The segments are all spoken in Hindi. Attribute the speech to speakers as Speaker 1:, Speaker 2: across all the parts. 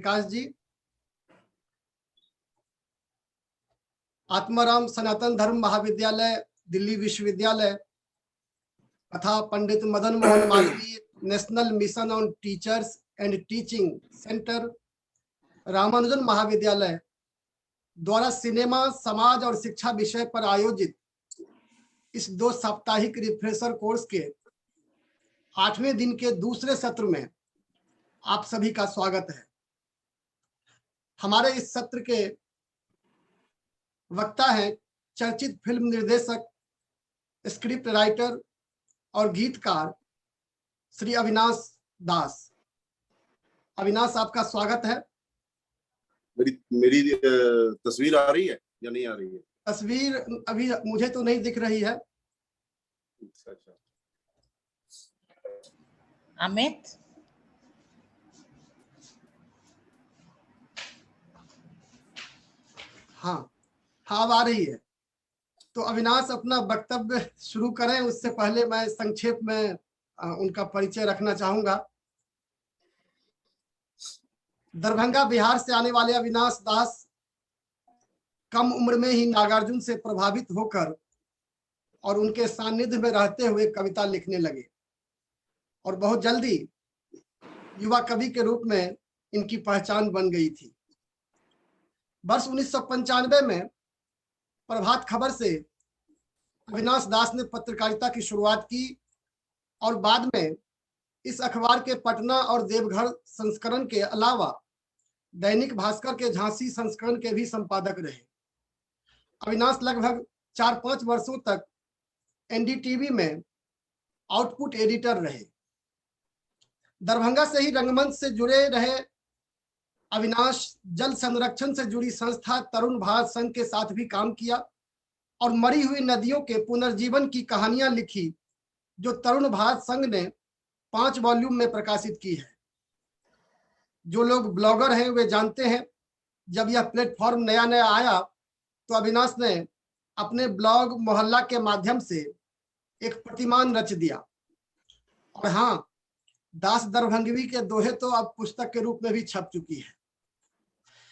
Speaker 1: विकास जी, आत्माराम सनातन धर्म महाविद्यालय दिल्ली विश्वविद्यालय तथा Pandit Madan Mohan Malaviya national mission on teachers and teaching centre Ramanujan महाविद्यालय द्वारा सिनेमा, समाज और शिक्षा विषय पर आयोजित इस 2 साप्ताहिक रिफ्रेशर कोर्स के 8वें दिन के दूसरे सत्र में आप सभी का स्वागत है। हमारे इस सत्र के वक्ता हैं चर्चित फिल्म निर्देशक, स्क्रिप्ट राइटर और गीतकार श्री अविनाश दास। अविनाश, आपका स्वागत है।
Speaker 2: मेरी तस्वीर आ रही है या नहीं आ रही है?
Speaker 1: तस्वीर अभी मुझे तो नहीं दिख रही है।
Speaker 2: अच्छा।
Speaker 3: अमित,
Speaker 1: हाँ, अब आ रही है। तो अविनाश अपना वक्तव्य शुरू करें, उससे पहले मैं संक्षेप में उनका परिचय रखना चाहूंगा। दरभंगा, बिहार से आने वाले अविनाश दास कम उम्र में ही नागार्जुन से प्रभावित होकर और उनके सानिध्य में रहते हुए कविता लिखने लगे और बहुत जल्दी युवा कवि के रूप में इनकी पहचान बन गई थी। वर्ष 1995 में प्रभात खबर से अविनाश दास ने पत्रकारिता की शुरुआत की और बाद में इस अखबार के पटना और देवघर संस्करण के अलावा दैनिक भास्कर के झांसी संस्करण के भी संपादक रहे। अविनाश लगभग 4-5 वर्षों तक एनडीटीवी में आउटपुट एडिटर रहे। दरभंगा से ही रंगमंच से जुड़े रहे अविनाश जल संरक्षण से जुड़ी संस्था तरुण भारत संघ के साथ भी काम किया और मरी हुई नदियों के पुनर्जीवन की कहानियां लिखी, जो तरुण भारत संघ ने 5 वॉल्यूम में प्रकाशित की है। जो लोग ब्लॉगर हैं वे जानते हैं, जब यह प्लेटफॉर्म नया नया आया तो अविनाश ने अपने ब्लॉग मोहल्ला के माध्यम से एक प्रतिमान रच दिया। और हाँ, दास दरभंगवी के दोहे तो अब पुस्तक के रूप में भी छप चुकी है।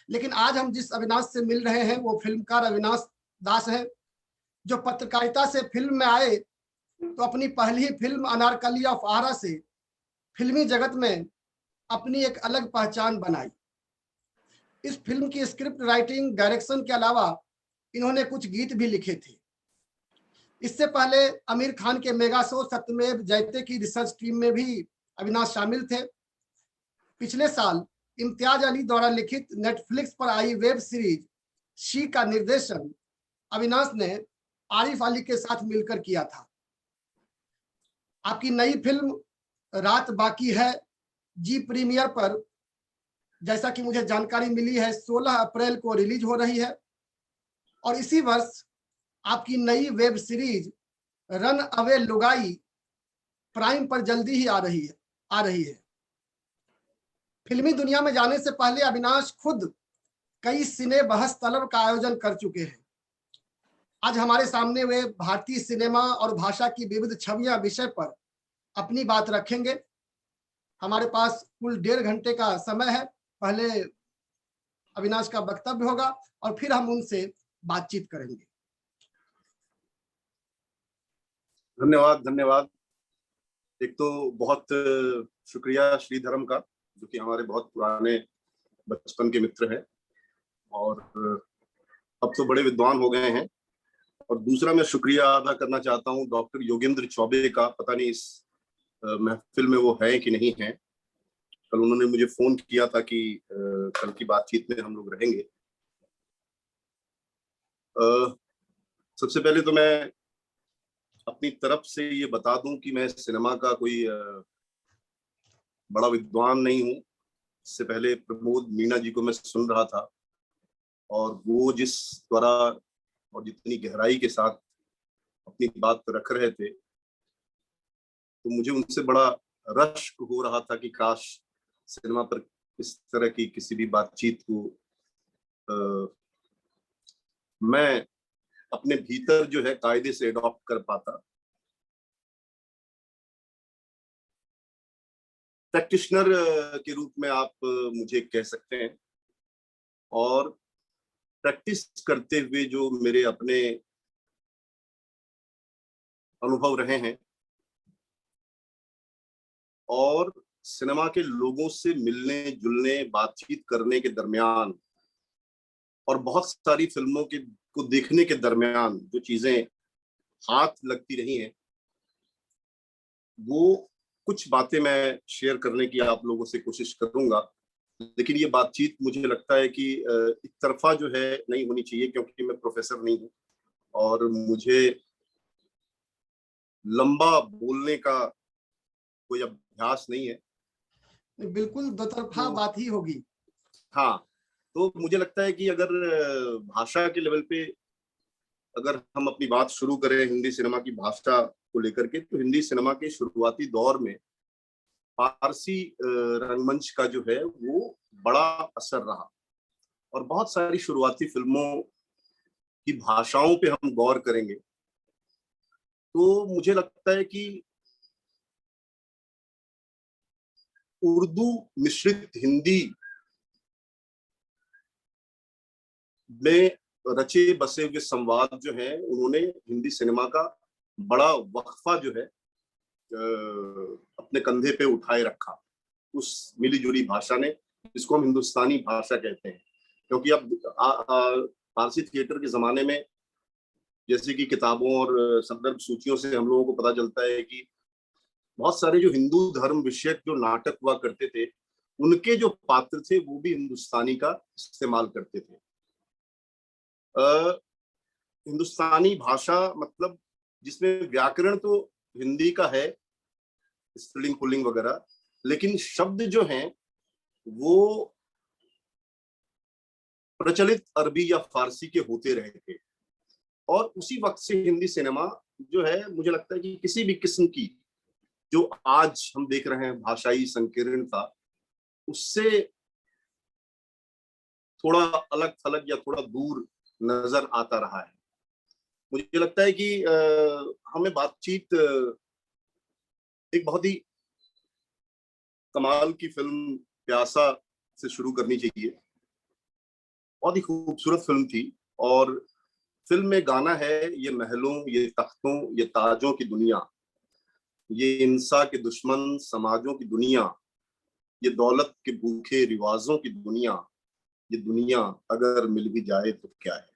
Speaker 1: लेकिन आज हम जिस अविनाश से मिल रहे हैं वो फिल्मकार अविनाश दास है, जो पत्रकारिता से फिल्म में आए तो अपनी पहली फिल्म अनारकली ऑफ आरा से फिल्मी जगत में अपनी एक अलग पहचान बनाई। इस फिल्म की स्क्रिप्ट राइटिंग, डायरेक्शन के अलावा इन्होंने कुछ गीत भी लिखे थे। इससे पहले आमिर खान के मेगा शो सत्यमेव जयते की रिसर्च टीम में भी अविनाश शामिल थे। पिछले साल इम्तियाज अली द्वारा लिखित नेटफ्लिक्स पर आई वेब सीरीज शी का निर्देशन अविनाश ने आरिफ अली के साथ मिलकर किया था। आपकी नई फिल्म रात बाकी है जी प्रीमियर पर, जैसा कि मुझे जानकारी मिली है, 16 अप्रैल को रिलीज हो रही है और इसी वर्ष आपकी नई वेब सीरीज रन अवे लुगाई प्राइम पर जल्दी ही आ रही है। फिल्मी दुनिया में जाने से पहले अविनाश खुद कई सिने बहस तलब का आयोजन कर चुके हैं। आज हमारे सामने वे भारतीय सिनेमा और भाषा की विविध छवियां विषय पर अपनी बात रखेंगे। हमारे पास कुल 1.5 घंटे का समय है। पहले अविनाश का वक्तव्य होगा और फिर हम उनसे बातचीत करेंगे।
Speaker 2: धन्यवाद। एक तो बहुत शुक्रिया श्रीधरम का, जो कि हमारे बहुत पुराने बचपन के मित्र हैं और अब तो बड़े विद्वान हो गए हैं। और दूसरा मैं शुक्रिया अदा करना चाहता हूं डॉक्टर योगेंद्र चौबे का। पता नहीं इस महफिल में वो है कि नहीं है। कल उन्होंने मुझे फोन किया था कि कल की बातचीत में हम लोग रहेंगे। सबसे पहले तो मैं अपनी तरफ से ये बता दूं कि मैं सिनेमा का कोई बड़ा विद्वान नहीं हूं। इससे पहले प्रमोद मीणा जी को मैं सुन रहा था और वो जिस द्वारा और जितनी गहराई के साथ अपनी बात रख रहे थे, तो मुझे उनसे बड़ा रश्क हो रहा था कि काश सिनेमा पर इस तरह की किसी भी बातचीत को मैं अपने भीतर जो है कायदे से अडॉप्ट कर पाता। प्रैक्टिशनर के रूप में आप मुझे कह सकते हैं। और प्रैक्टिस करते हुए जो मेरे अपने अनुभव रहे हैं और सिनेमा के लोगों से मिलने जुलने बातचीत करने के दरमियान और बहुत सारी फिल्मों के को देखने के दरमियान जो चीजें हाथ लगती रही हैं, वो कुछ बातें मैं शेयर करने की आप लोगों से कोशिश करूंगा। लेकिन ये बातचीत मुझे लगता है कि एक तरफा जो है नहीं होनी चाहिए, क्योंकि मैं प्रोफेसर नहीं हूँ और मुझे लंबा बोलने का कोई अभ्यास नहीं है।
Speaker 1: बिल्कुल दो तरफा
Speaker 2: तो
Speaker 1: बात ही होगी।
Speaker 2: हाँ, तो मुझे लगता है कि अगर भाषा के लेवल पे अगर हम अपनी बात शुरू करें हिंदी सिनेमा की भाषा को लेकर के, तो हिंदी सिनेमा के शुरुआती दौर में फारसी रंगमंच का जो है वो बड़ा असर रहा। और बहुत सारी शुरुआती फिल्मों की भाषाओं पे हम गौर करेंगे तो मुझे लगता है कि उर्दू मिश्रित हिंदी में रचे बसे हुए संवाद जो है, उन्होंने हिंदी सिनेमा का बड़ा वक्फा जो है अपने कंधे पे उठाए रखा उस मिली जुली भाषा ने, जिसको हम हिंदुस्तानी भाषा कहते हैं। क्योंकि अब फारसी थिएटर के जमाने में जैसे कि किताबों और संदर्भ सूचियों से हम लोगों को पता चलता है कि बहुत सारे जो हिंदू धर्म विषयक जो नाटक हुआ करते थे, उनके जो पात्र थे वो भी हिंदुस्तानी का इस्तेमाल करते थे। हिंदुस्तानी भाषा मतलब जिसमें व्याकरण तो हिंदी का है, स्त्रीलिंग पुल्लिंग वगैरह, लेकिन शब्द जो हैं वो प्रचलित अरबी या फारसी के होते रहे थे। और उसी वक्त से हिंदी सिनेमा जो है, मुझे लगता है कि किसी भी किस्म की जो आज हम देख रहे हैं भाषाई संकीर्णता, उससे थोड़ा अलग थलग या थोड़ा दूर नजर आता रहा है। मुझे लगता है कि हमें बातचीत एक बहुत ही कमाल की फिल्म प्यासा से शुरू करनी चाहिए। बहुत ही खूबसूरत फिल्म थी और फिल्म में गाना है, ये महलों ये तख्तों ये ताजों की दुनिया, ये इंसान के दुश्मन समाजों की दुनिया, ये दौलत के भूखे रिवाजों की दुनिया, ये दुनिया अगर मिल भी जाए तो क्या है।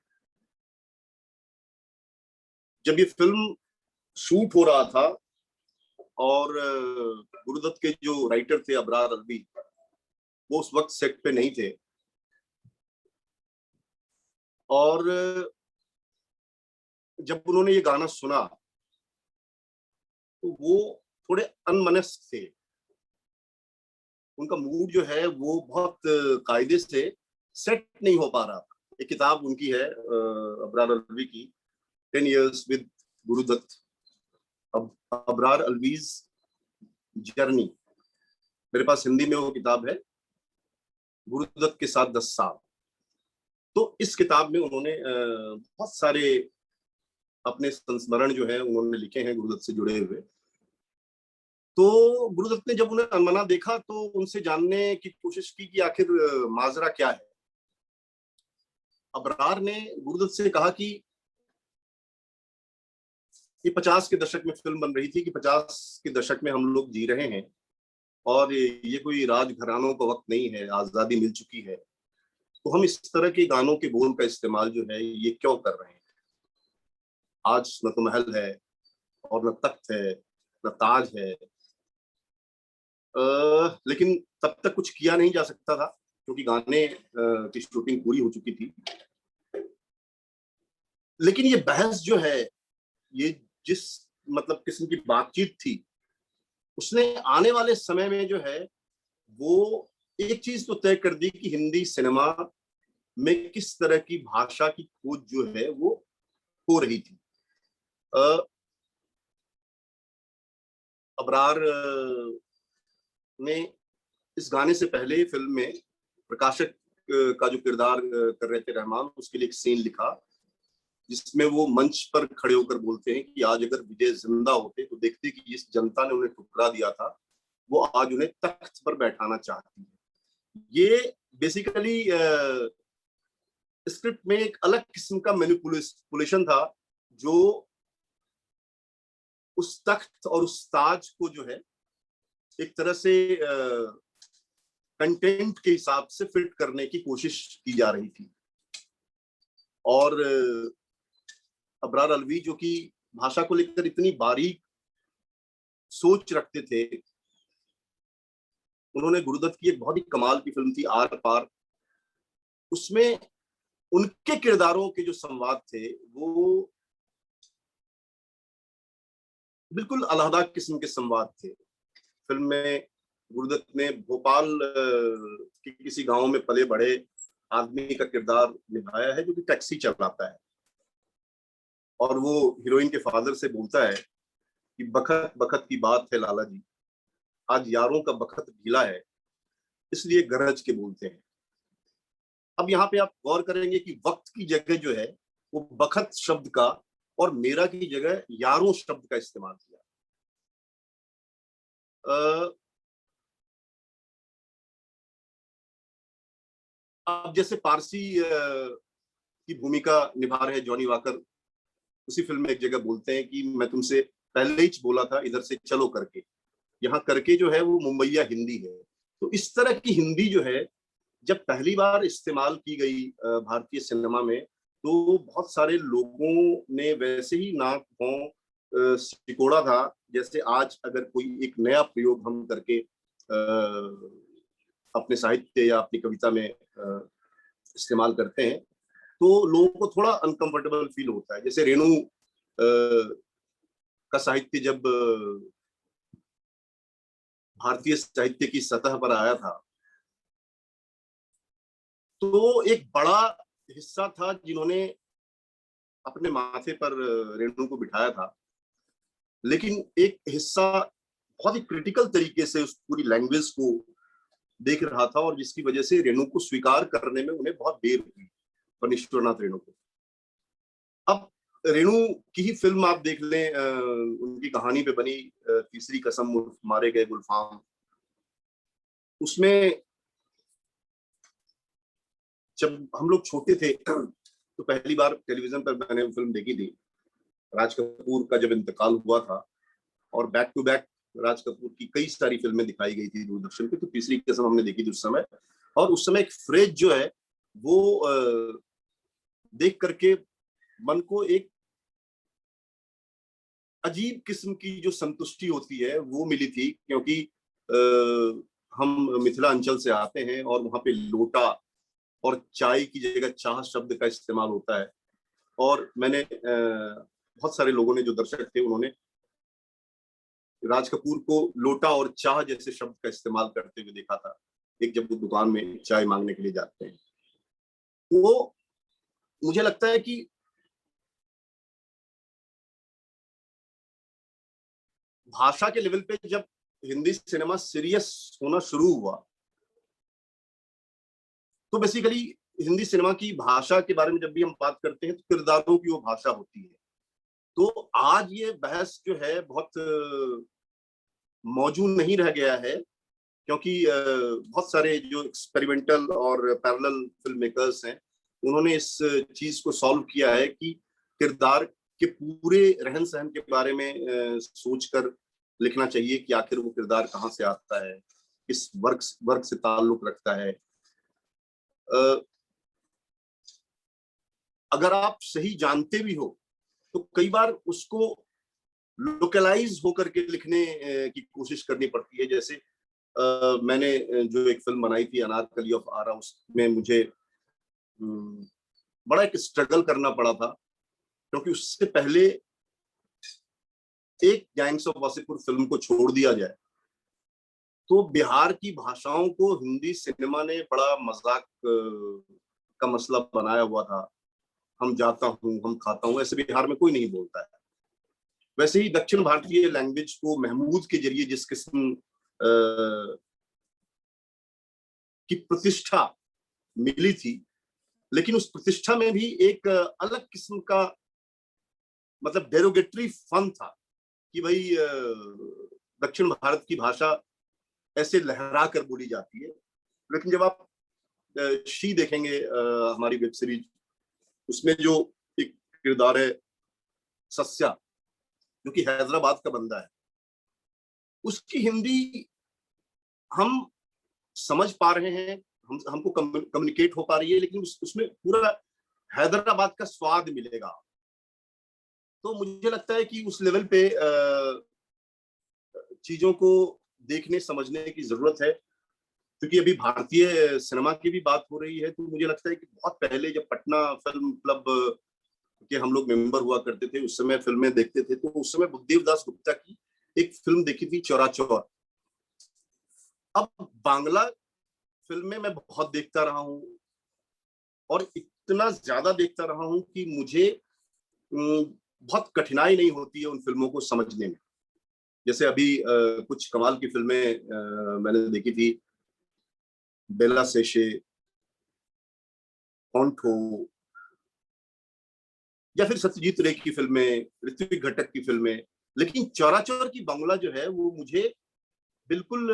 Speaker 2: जब ये फिल्म शूट हो रहा था और गुरुदत्त के जो राइटर थे अबरार अलवी, वो उस वक्त सेट पे नहीं थे और जब उन्होंने ये गाना सुना तो वो थोड़े अनमनस्क थे। उनका मूड जो है वो बहुत कायदे से सेट नहीं हो पा रहा था। एक किताब उनकी है अबरार अलवी की, 10 years with Guru Dutt, Abrar Alvi's journey. मेरे पास हिंदी में वो किताब है, गुरुदत्त के साथ 10 साल। तो इस किताब में उन्होंने बहुत सारे अपने संस्मरण जो है उन्होंने लिखे हैं गुरुदत्त से जुड़े हुए। तो गुरुदत्त ने जब उन्हें अनमना देखा तो उनसे जानने की कोशिश की कि आखिर माजरा क्या है। अबरार ने गुरुदत्त से कहा कि ये 50 के दशक में फिल्म बन रही थी, कि 50 के दशक में हम लोग जी रहे हैं और ये कोई राजघरानों का वक्त नहीं है, आजादी मिल चुकी है, तो हम इस तरह के गानों के बोल का इस्तेमाल जो है ये क्यों कर रहे हैं। आज न तो महल है और न तख्त है न ताज है, लेकिन तब तक कुछ किया नहीं जा सकता था क्योंकि गाने की शूटिंग पूरी हो चुकी थी। लेकिन ये बहस जो है, ये जिस मतलब किस्म की बातचीत थी, उसने आने वाले समय में जो है वो एक चीज तो तय कर दी कि हिंदी सिनेमा में किस तरह की भाषा की खोज जो है वो हो रही थी। अबरार ने इस गाने से पहले फिल्म में प्रकाशक का जो किरदार कर रहे थे रहमान, उसके लिए एक सीन लिखा जिसमें वो मंच पर खड़े होकर बोलते हैं कि आज अगर विजय जिंदा होते तो देखते कि इस जनता ने उन्हें ठुकरा दिया था, वो आज उन्हें तख्त पर बैठाना चाहती है। ये बेसिकली स्क्रिप्ट में एक अलग किस्म का मैनिपुलेशन था, जो उस तख्त और उस ताज को जो है एक तरह से कंटेंट के हिसाब से फिट करने की कोशिश की जा रही थी। और अबरार अलवी जो कि भाषा को लेकर इतनी बारीक सोच रखते थे, उन्होंने गुरुदत्त की एक बहुत ही कमाल की फिल्म थी आर पार, उसमें उनके किरदारों के जो संवाद थे वो बिल्कुल अलहदा किस्म के संवाद थे। फिल्म में गुरुदत्त ने भोपाल के किसी गांव में पले बड़े आदमी का किरदार निभाया है, जो कि टैक्सी चलाता है, और वो हीरोइन के फादर से बोलता है कि बखत बखत की बात है लाला जी, आज यारों का बखत ढीला है, इसलिए गरज के बोलते हैं। अब यहाँ पे आप गौर करेंगे कि वक्त की जगह जो है वो बखत शब्द का और मेरा की जगह यारों शब्द का इस्तेमाल किया। अब जैसे पारसी की भूमिका निभा रहे जॉनी वॉकर, उसी फिल्म में एक जगह बोलते हैं कि मैं तुमसे पहले ही बोला था इधर से चलो करके, यहाँ करके जो है वो मुंबईया हिंदी है। तो इस तरह की हिंदी जो है जब पहली बार इस्तेमाल की गई भारतीय सिनेमा में, तो बहुत सारे लोगों ने वैसे ही नाक भौं सिकोड़ा था, जैसे आज अगर कोई एक नया प्रयोग हम करके अपने साहित्य या अपनी कविता में इस्तेमाल करते हैं तो लोगों को थोड़ा अनकंफर्टेबल फील होता है। जैसे रेणु का साहित्य जब भारतीय साहित्य की सतह पर आया था, तो एक बड़ा हिस्सा था जिन्होंने अपने माथे पर रेणु को बिठाया था, लेकिन एक हिस्सा बहुत ही क्रिटिकल तरीके से उस पूरी लैंग्वेज को देख रहा था, और जिसकी वजह से रेणु को स्वीकार करने में उन्हें बहुत देर हुई, फणीश्वरनाथ रेणु को। अब रेणु की ही फिल्म आप देख लें, उनकी कहानी पे बनी तीसरी कसम मारे गए गुलफाम, उसमें जब हम लोग छोटे थे तो पहली बार टेलीविजन पर मैंने फिल्म देखी थी, राज कपूर का जब इंतकाल हुआ था, और back to back Raj Kapoor की कई सारी फिल्में दिखाई गई थी दूरदर्शन पे, तो तीसरी कसम हमने देखी थी उस समय। और उस समय एक फ्रेज जो है वो देख करके मन को एक अजीब किस्म की जो संतुष्टि होती है वो मिली थी, क्योंकि हम मिथिला अंचल से आते हैं और वहां पे लोटा और चाय की जगह चाह शब्द का इस्तेमाल होता है। और मैंने बहुत सारे लोगों ने, जो दर्शक थे, उन्होंने राज कपूर को लोटा और चाह जैसे शब्द का इस्तेमाल करते हुए देखा था, एक जब वो दुकान में चाय मांगने के लिए जाते हैं। तो मुझे लगता है कि भाषा के लेवल पे जब हिंदी सिनेमा सीरियस होना शुरू हुआ, तो बेसिकली हिंदी सिनेमा की भाषा के बारे में जब भी हम बात करते हैं तो किरदारों की वो भाषा होती है। तो आज ये बहस जो है बहुत मौजूद नहीं रह गया है, क्योंकि बहुत सारे जो एक्सपेरिमेंटल और पैरेलल फिल्म मेकर्स हैं, उन्होंने इस चीज को सॉल्व किया है कि किरदार के पूरे रहन सहन के बारे में सोचकर लिखना चाहिए कि आखिर वो किरदार कहाँ से आता है, किस वर्ग से ताल्लुक रखता है। अगर आप सही जानते भी हो तो कई बार उसको लोकलाइज होकर के लिखने की कोशिश करनी पड़ती है। जैसे मैंने जो एक फिल्म बनाई थी अनारकली ऑफ आरा, उसमें मुझे बड़ा एक स्ट्रगल करना पड़ा था, क्योंकि उससे पहले एक गैंग्स ऑफ वासेपुर फिल्म को छोड़ दिया जाए तो बिहार की भाषाओं को हिंदी सिनेमा ने बड़ा मजाक का मसला बनाया हुआ था। हम जाता हूँ, हम खाता हूँ, ऐसे बिहार में कोई नहीं बोलता है। वैसे ही दक्षिण भारतीय लैंग्वेज को महमूद के जरिए जिस किस्म की प्रतिष्ठा मिली थी, लेकिन उस प्रतिष्ठा में भी एक अलग किस्म का मतलब डेरोगेटरी फन था कि भाई दक्षिण भारत की भाषा ऐसे लहरा कर बोली जाती है। लेकिन जब आप शी देखेंगे हमारी वेब सीरीज, उसमें जो एक किरदार है सस्या, जो कि हैदराबाद का बंदा है, उसकी हिंदी हम समझ पा रहे हैं, हमको कम्युनिकेट हो पा रही है, लेकिन उसमें पूरा हैदराबाद का स्वाद मिलेगा। तो मुझे लगता है कि उस लेवल पे चीजों को देखने समझने की जरूरत है, क्योंकि अभी भारतीय सिनेमा की भी बात हो रही है। तो मुझे लगता है कि बहुत पहले जब पटना फिल्म क्लब के हम लोग मेंबर हुआ करते थे, उस समय फिल्में देखते थे, तो उस समय बुद्धदेव दास गुप्ता की एक फिल्म देखी थी, चौरा चौर। अब बांग्ला फिल्में मैं बहुत देखता रहा हूँ, और इतना ज्यादा देखता रहा हूँ कि मुझे बहुत कठिनाई नहीं होती है उन फिल्मों को समझने में। जैसे अभी कुछ कमाल की फिल्में मैंने देखी थी, बेला सेशे, कॉन्ठो, या फिर सत्यजीत रे की फिल्में, ऋत्विक घटक की फिल्में। लेकिन चौरा चौर की बांग्ला जो है वो मुझे बिल्कुल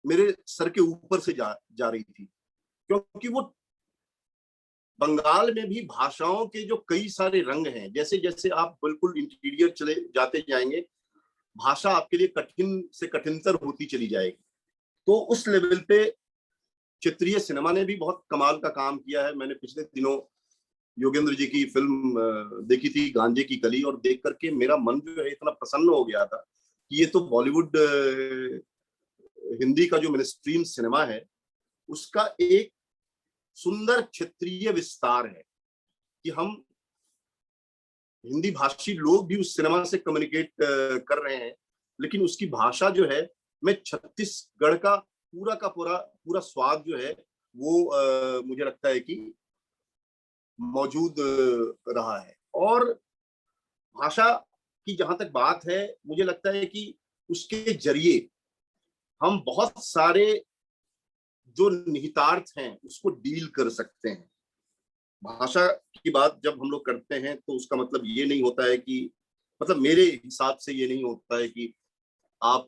Speaker 2: मेरे सर के ऊपर से जा रही थी, क्योंकि वो बंगाल में भी भाषाओं के जो कई सारे रंग हैं, जैसे जैसे आप बिल्कुल इंटीरियर चले जाते जाएंगे, भाषा आपके लिए कठिन से कठिनतर होती चली जाएगी। तो उस लेवल पे क्षेत्रीय सिनेमा ने भी बहुत कमाल का काम किया है। मैंने पिछले दिनों योगेंद्र जी की फिल्म देखी थी, गांजे की कली, और देख करके मेरा मन जो है इतना प्रसन्न हो गया था कि ये तो बॉलीवुड हिंदी का जो मेनस्ट्रीम सिनेमा है, उसका एक सुंदर क्षेत्रीय विस्तार है कि हम हिंदी भाषी लोग भी उस सिनेमा से कम्युनिकेट कर रहे हैं। लेकिन उसकी भाषा जो है, मैं छत्तीसगढ़ का पूरा स्वाद जो है वो मुझे लगता है कि मौजूद रहा है। और भाषा की जहां तक बात है, मुझे लगता है कि उसके जरिए हम बहुत सारे जो निहितार्थ हैं उसको डील कर सकते हैं। भाषा की बात जब हम लोग करते हैं तो उसका मतलब ये नहीं होता है कि, मतलब मेरे हिसाब से ये नहीं होता है कि आप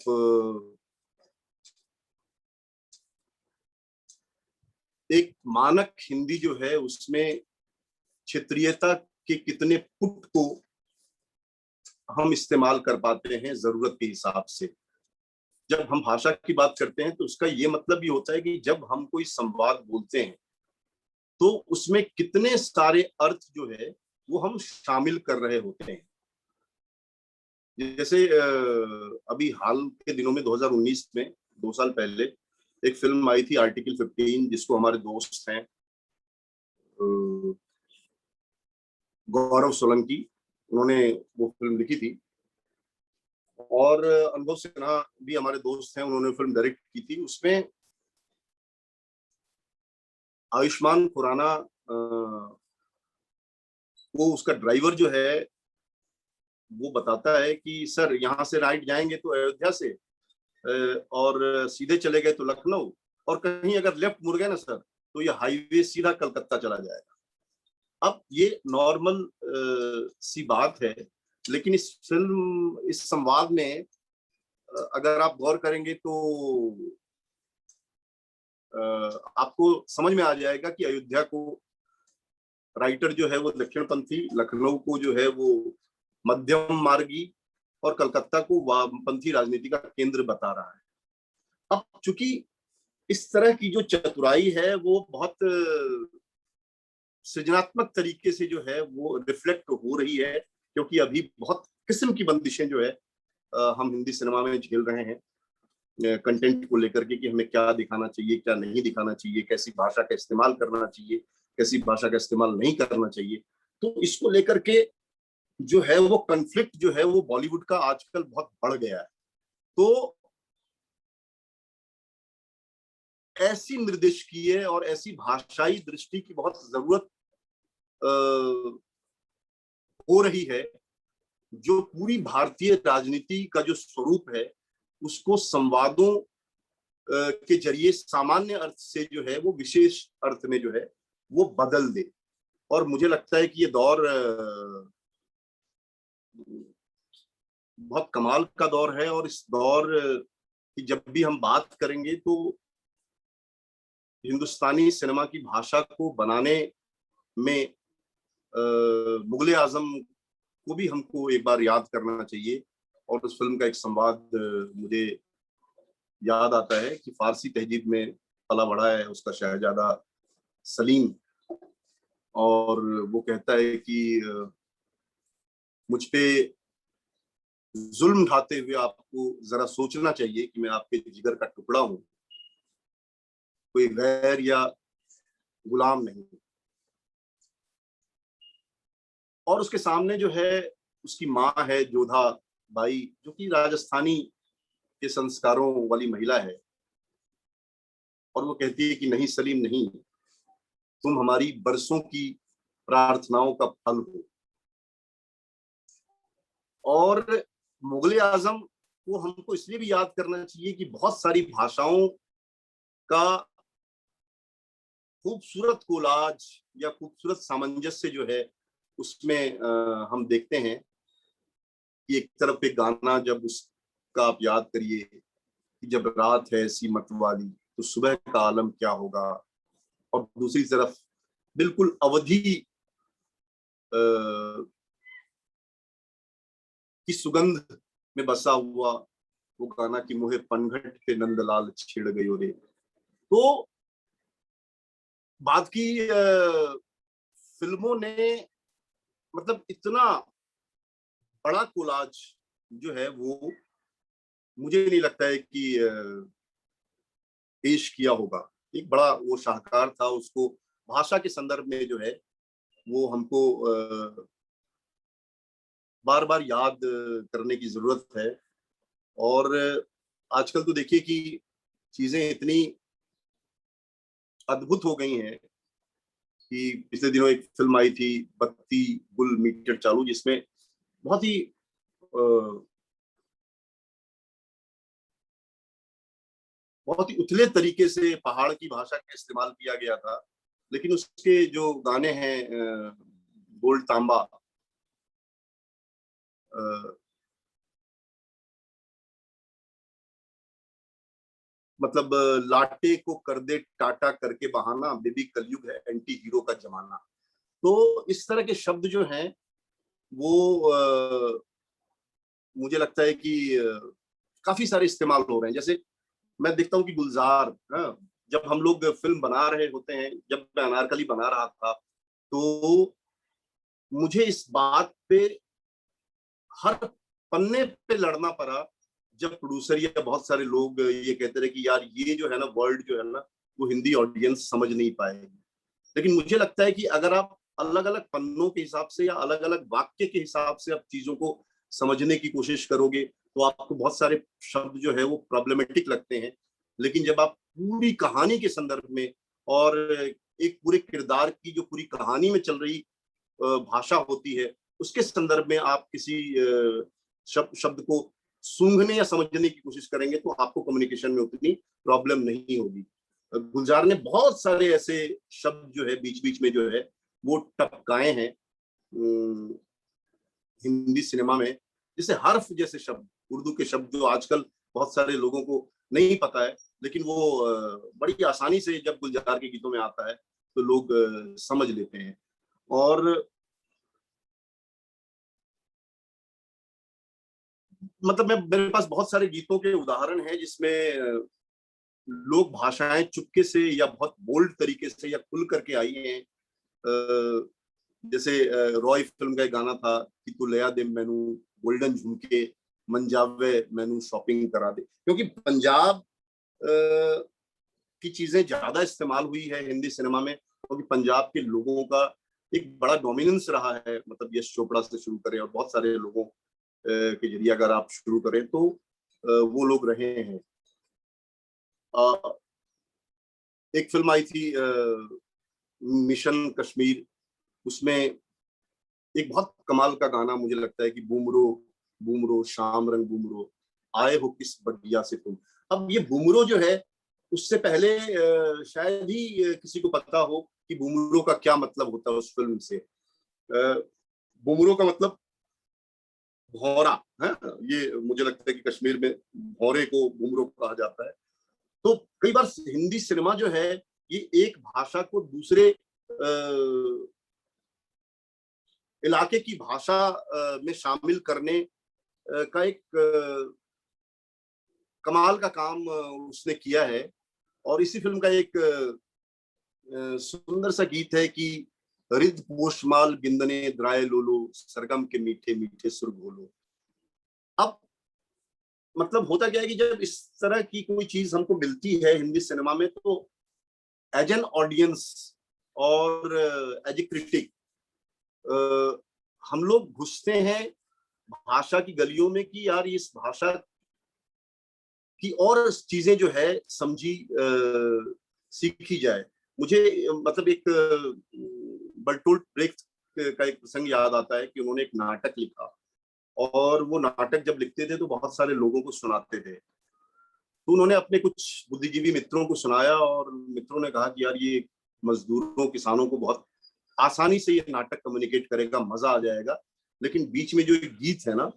Speaker 2: एक मानक हिंदी जो है उसमें क्षेत्रीयता के कितने पुट को हम इस्तेमाल कर पाते हैं जरूरत के हिसाब से। जब हम भाषा की बात करते हैं तो उसका ये मतलब भी होता है कि जब हम कोई संवाद बोलते हैं तो उसमें कितने सारे अर्थ जो है वो हम शामिल कर रहे होते हैं। जैसे अभी हाल के दिनों में 2019 में, 2 साल पहले, एक फिल्म आई थी आर्टिकल 15, जिसको हमारे दोस्त हैं गौरव सोलंकी, उन्होंने वो फिल्म लिखी थी। और अनुभव सिन्हा भी हमारे दोस्त हैं, उन्होंने फिल्म डायरेक्ट की थी। उसमें आयुष्मान खुराना वो उसका ड्राइवर जो है वो बताता है कि सर यहाँ से राइट जाएंगे तो अयोध्या से, और सीधे चले गए तो लखनऊ, और कहीं अगर लेफ्ट मुड़ गए ना सर तो ये हाईवे सीधा कलकत्ता चला जाएगा। अब ये नॉर्मल सी बात है, लेकिन इस संवाद में अगर आप गौर करेंगे तो आपको समझ में आ जाएगा कि अयोध्या को राइटर जो है वो दक्षिणपंथी, लखनऊ को जो है वो मध्यम मार्गी, और कलकत्ता को वामपंथी राजनीति का केंद्र बता रहा है। अब चूंकि इस तरह की जो चतुराई है वो बहुत सृजनात्मक तरीके से जो है वो रिफ्लेक्ट हो रही है, क्योंकि अभी बहुत किस्म की बंदिशें जो है हम हिंदी सिनेमा में झेल रहे हैं कंटेंट को लेकर के, कि हमें क्या दिखाना चाहिए, क्या नहीं दिखाना चाहिए, कैसी भाषा का इस्तेमाल करना चाहिए, कैसी भाषा का इस्तेमाल नहीं करना चाहिए। तो इसको लेकर के जो है वो कन्फ्लिक्ट जो है वो बॉलीवुड का आजकल बहुत बढ़ गया है। तो ऐसी निर्देशकीय और ऐसी भाषाई दृष्टि की बहुत जरूरत हो रही है, जो पूरी भारतीय राजनीति का जो स्वरूप है उसको संवादों के जरिए सामान्य अर्थ से जो है वो विशेष अर्थ में जो है वो बदल दे। और मुझे लगता है कि ये दौर बहुत कमाल का दौर है, और इस दौर कि जब भी हम बात करेंगे तो हिंदुस्तानी सिनेमा की भाषा को बनाने में मुगले आजम को भी हमको एक बार याद करना चाहिए। और उस फिल्म का एक संवाद मुझे याद आता है कि फारसी तहजीब में पला बढ़ा है उसका शहजादा सलीम, और वो कहता है कि मुझ पे जुल्म ढाते हुए आपको जरा सोचना चाहिए कि मैं आपके जिगर का टुकड़ा हूं, कोई गैर या गुलाम नहीं। और उसके सामने जो है उसकी माँ है जोधा बाई, जो कि राजस्थानी के संस्कारों वाली महिला है, और वो कहती है कि नहीं सलीम नहीं, तुम हमारी बरसों की प्रार्थनाओं का फल हो। और मुगले आजम को हमको इसलिए भी याद करना चाहिए कि बहुत सारी भाषाओं का खूबसूरत कोलाज या खूबसूरत सामंजस्य जो है उसमें हम देखते हैं कि एक तरफ एक गाना जब उसका आप याद करिए कि जब रात है ऐसी मतवाली तो सुबह का आलम क्या होगा, और दूसरी तरफ बिल्कुल अवधि की सुगंध में बसा हुआ वो गाना कि मुहे पनघट पे नंदलाल छेड़ गयो रे। तो बाद की फिल्मों ने मतलब इतना बड़ा कोलाज जो है वो मुझे नहीं लगता है कि पेश किया होगा। एक बड़ा वो शाहकार था, उसको भाषा के संदर्भ में जो है वो हमको बार बार याद करने की जरूरत है। और आजकल तो देखिए कि चीजें इतनी अद्भुत हो गई हैं कि पिछले दिनों एक फिल्म आई थी बत्ती गुल मीटर चालू, जिसमें बहुत ही बहुत ही उथले तरीके से पहाड़ की भाषा का इस्तेमाल किया गया था, लेकिन उसके जो गाने हैं गोल्ड तांबा, मतलब लाटे को कर दे टाटा करके बहाना, बेबी कलयुग है एंटी हीरो का जमाना। तो इस तरह के शब्द जो हैं वो मुझे लगता है कि काफी सारे इस्तेमाल हो रहे हैं। जैसे मैं देखता हूँ कि गुलजार, हाँ, जब हम लोग फिल्म बना रहे होते हैं, जब मैं अनारकली बना रहा था तो मुझे इस बात पे हर पन्ने पे लड़ना पड़ा जब प्रोड्यूसर या बहुत सारे लोग ये कहते रहे कि यार ये जो है ना वर्ल्ड जो है ना वो हिंदी ऑडियंस समझ नहीं पाएगी। लेकिन मुझे लगता है कि अगर आप अलग अलग पन्नों के हिसाब से या अलग अलग वाक्य के हिसाब से आप चीजों को समझने की कोशिश करोगे तो आपको बहुत सारे शब्द जो है वो प्रॉब्लमेटिक लगते हैं। लेकिन जब आप पूरी कहानी के संदर्भ में और एक पूरे किरदार की जो पूरी कहानी में चल रही भाषा होती है उसके संदर्भ में आप किसी शब्द को सूंघने या समझने की कोशिश करेंगे तो आपको कम्युनिकेशन में उतनी प्रॉब्लम नहीं होगी। गुलजार ने बहुत सारे ऐसे शब्द जो है बीच बीच में जो है वो टपकाए हैं हिंदी सिनेमा में, जैसे हर्फ जैसे शब्द, उर्दू के शब्द जो आजकल बहुत सारे लोगों को नहीं पता है, लेकिन वो बड़ी आसानी से जब गुलजार के गीतों में आता है तो लोग समझ लेते हैं। और मतलब मेरे पास बहुत सारे गीतों के उदाहरण हैं जिसमें लोग भाषाएं चुपके से या बहुत बोल्ड तरीके से या खुल करके आई हैं। जैसे रॉय फिल्म का एक गाना था कि तू लया दे मैनू गोल्डन झुमके मन जावे मैनू शॉपिंग करा दे, क्योंकि पंजाब की चीजें ज्यादा इस्तेमाल हुई है हिंदी सिनेमा में, क्योंकि पंजाब के लोगों का एक बड़ा डोमिनेंस रहा है। मतलब यश चोपड़ा से शुरू करें और बहुत सारे लोगों के जरिए अगर आप शुरू करें तो वो लोग रहे हैं। एक फिल्म आई थी मिशन कश्मीर, उसमें एक बहुत कमाल का गाना मुझे लगता है कि बूमरो बूमरो शाम रंग बूमरो आए हो किस बढ़िया से तुम। अब ये बूमरो जो है उससे पहले शायद ही किसी को पता हो कि बूमरो का क्या मतलब होता है उस फिल्म से। बूमरो का मतलब भौरा है, ये मुझे लगता है कि कश्मीर में भौरे को घुंघरू कहा जाता है। तो कई बार हिंदी सिनेमा जो है ये एक भाषा को दूसरे इलाके की भाषा में शामिल करने का एक कमाल का काम उसने किया है। और इसी फिल्म का एक सुंदर सा गीत है कि रिद पोषमाल बिंदने द्राय लोलो सरगम के मीठे मीठे सुर बोलो। अब मतलब होता क्या है कि जब इस तरह की कोई चीज हमको मिलती है हिंदी सिनेमा में, तो एज एन ऑडियंस और एज ए क्रिटिक हम लोग घुसते हैं भाषा की गलियों में कि यार इस भाषा की और चीजें जो है समझी सीखी जाए। मुझे मतलब एक बर्टोल्ट ब्रेख्ट का एक प्रसंग याद आता है कि उन्होंने एक नाटक लिखा और वो नाटक जब लिखते थे तो बहुत सारे लोगों को सुनाते थे। तो उन्होंने अपने कुछ बुद्धिजीवी मित्रों को सुनाया और मित्रों ने कहा कि यार ये मजदूरों किसानों को बहुत आसानी से ये नाटक कम्युनिकेट करेगा, मजा आ जाएगा, लेकिन बीच में जो एक गीत है ना,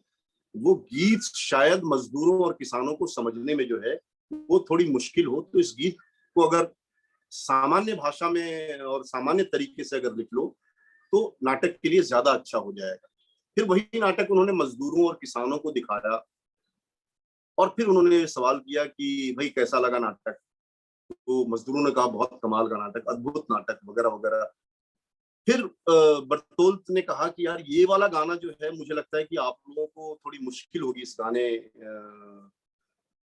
Speaker 2: वो गीत शायद मजदूरों और किसानों को समझने में जो है वो थोड़ी मुश्किल हो। तो इस गीत को अगर सामान्य भाषा में और सामान्य तरीके से अगर लिख लो तो नाटक के लिए ज्यादा अच्छा हो जाएगा। फिर वही नाटक उन्होंने मजदूरों और किसानों को दिखाया और फिर उन्होंने सवाल किया कि भाई कैसा लगा नाटक। तो मजदूरों ने कहा बहुत कमाल का नाटक, अद्भुत नाटक वगैरह वगैरह। फिर बर्तोल्ट ने कहा कि यार ये वाला गाना जो है मुझे लगता है कि आप लोगों को थोड़ी मुश्किल होगी इस गाने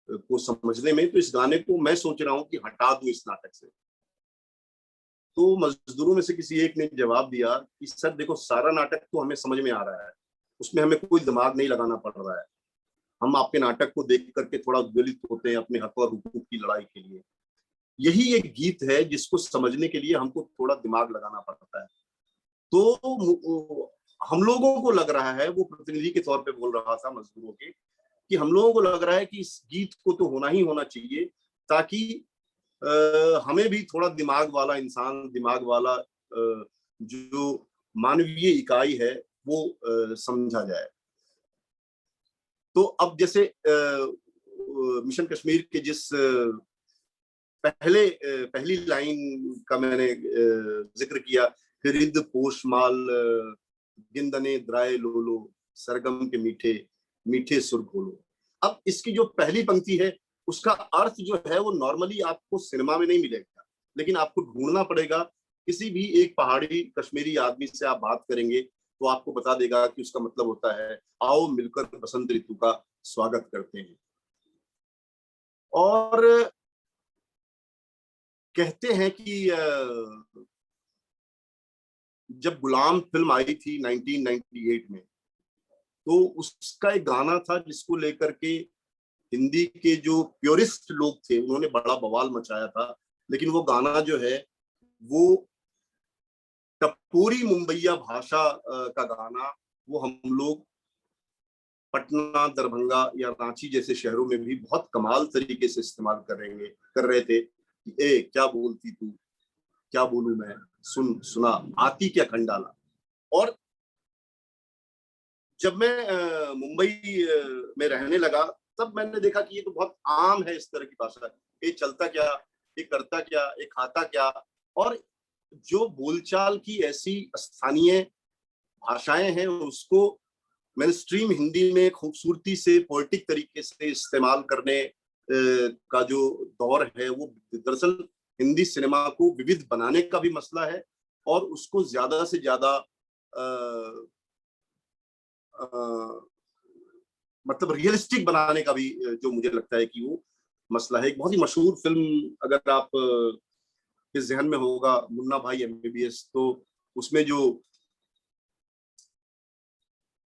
Speaker 2: को समझने में, तो इस गाने को मैं सोच रहा हूँ कि हटा दूं इस नाटक से। तो मजदूरों में से किसी एक ने जवाब दिया कि सर देखो सारा नाटक तो हमें समझ में आ रहा है, उसमें हमें कोई दिमाग नहीं लगाना पड़ रहा है, हम आपके नाटक को देख करके थोड़ा उद्वेलित होते हैं अपने हक और हुकूक की लड़ाई के लिए। यही एक गीत है जिसको समझने के लिए हमको थोड़ा दिमाग लगाना पड़ता है। तो हम लोगों को लग रहा है, वो प्रतिनिधि के तौर पे बोल रहा था मजदूरों के, कि हम लोगों को लग रहा है कि इस गीत को तो होना ही होना चाहिए ताकि हमें भी थोड़ा दिमाग वाला इंसान, दिमाग वाला जो मानवीय इकाई है वो समझा जाए। तो अब जैसे मिशन कश्मीर के जिस पहली लाइन का मैंने जिक्र किया, रिद पोषमाल गिंदने द्राय लोलो सरगम के मीठे मीठे सुर खोलो। अब इसकी जो पहली पंक्ति है उसका अर्थ जो है वो नॉर्मली आपको सिनेमा में नहीं मिलेगा, लेकिन आपको ढूंढना पड़ेगा। किसी भी एक पहाड़ी कश्मीरी आदमी से आप बात करेंगे तो आपको बता देगा कि उसका मतलब होता है आओ मिलकर बसंत ऋतु का स्वागत करते हैं। और कहते हैं कि जब गुलाम फिल्म आई थी 1998 में, तो उसका एक गाना था जिसको लेकर के हिंदी के जो प्योरिस्ट लोग थे उन्होंने बड़ा बवाल मचाया था। लेकिन वो गाना जो है वो टपोरी मुंबईया भाषा का गाना, वो हम लोग पटना, दरभंगा या रांची जैसे शहरों में भी बहुत कमाल तरीके से इस्तेमाल कर रहे थे कि ए क्या बोलती तू, क्या बोलूं मैं, सुन सुना आती क्या खंडाला। और जब मैं मुंबई में रहने लगा तब मैंने देखा कि ये तो बहुत आम है इस तरह की भाषा, ये चलता क्या, ये करता क्या, ये खाता क्या। और जो बोलचाल की ऐसी स्थानीय भाषाएं हैं उसको मेन स्ट्रीम हिंदी में खूबसूरती से पोएटिक तरीके से इस्तेमाल करने का जो दौर है वो दरअसल हिंदी सिनेमा को विविध बनाने का भी मसला है और उसको ज्यादा से ज्यादा मतलब रियलिस्टिक बनाने का भी जो मुझे लगता है कि वो मसला है। एक बहुत ही मशहूर फिल्म अगर आप के जहन में होगा, मुन्ना भाई एमबीबीएस, तो उसमें जो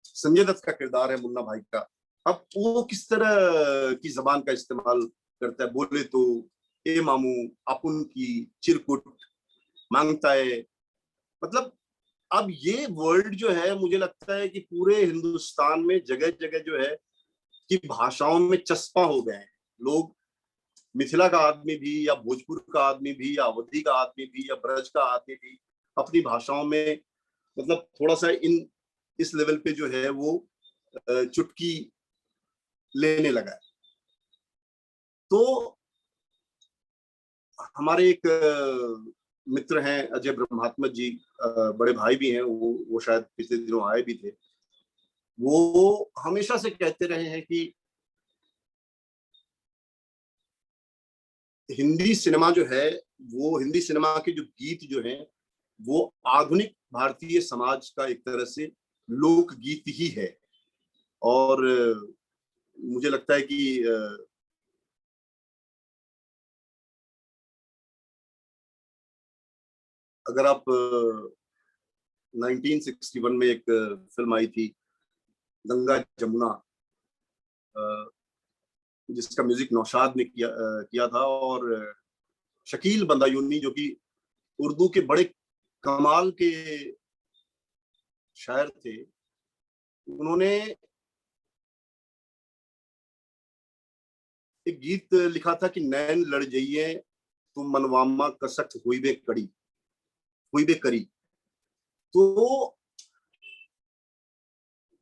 Speaker 2: संजय दत्त का किरदार है मुन्ना भाई का, अब वो किस तरह की जबान का इस्तेमाल करता है, बोले तो ए मामू अपुन की चिरकुट मांगता है। मतलब अब ये वर्ल्ड जो है मुझे लगता है कि पूरे हिंदुस्तान में जगह जगह जो है कि भाषाओं में चस्पा हो गए हैं लोग। मिथिला का आदमी भी या भोजपुर का आदमी भी या अवधी का आदमी भी या ब्रज का आदमी भी अपनी भाषाओं में मतलब थोड़ा सा इस लेवल पे जो है वो चुटकी लेने लगा है। तो हमारे एक मित्र हैं अजय ब्रह्मात्मक जी, बड़े भाई भी हैं, वो शायद पिछले दिनों आए भी थे। वो हमेशा से कहते रहे हैं कि हिंदी सिनेमा जो है, वो हिंदी सिनेमा के जो गीत जो हैं, वो आधुनिक भारतीय समाज का एक तरह से लोकगीत ही है। और मुझे लगता है कि अगर आप 1961 में एक फिल्म आई थी गंगा जमुना, जिसका म्यूजिक नौशाद ने किया था, और शकील बंदायूनी जो कि उर्दू के बड़े कमाल के शायर थे, उन्होंने एक गीत लिखा था कि नैन लड़ जाइए तुम मनवामा कसक हुई बे करी। तो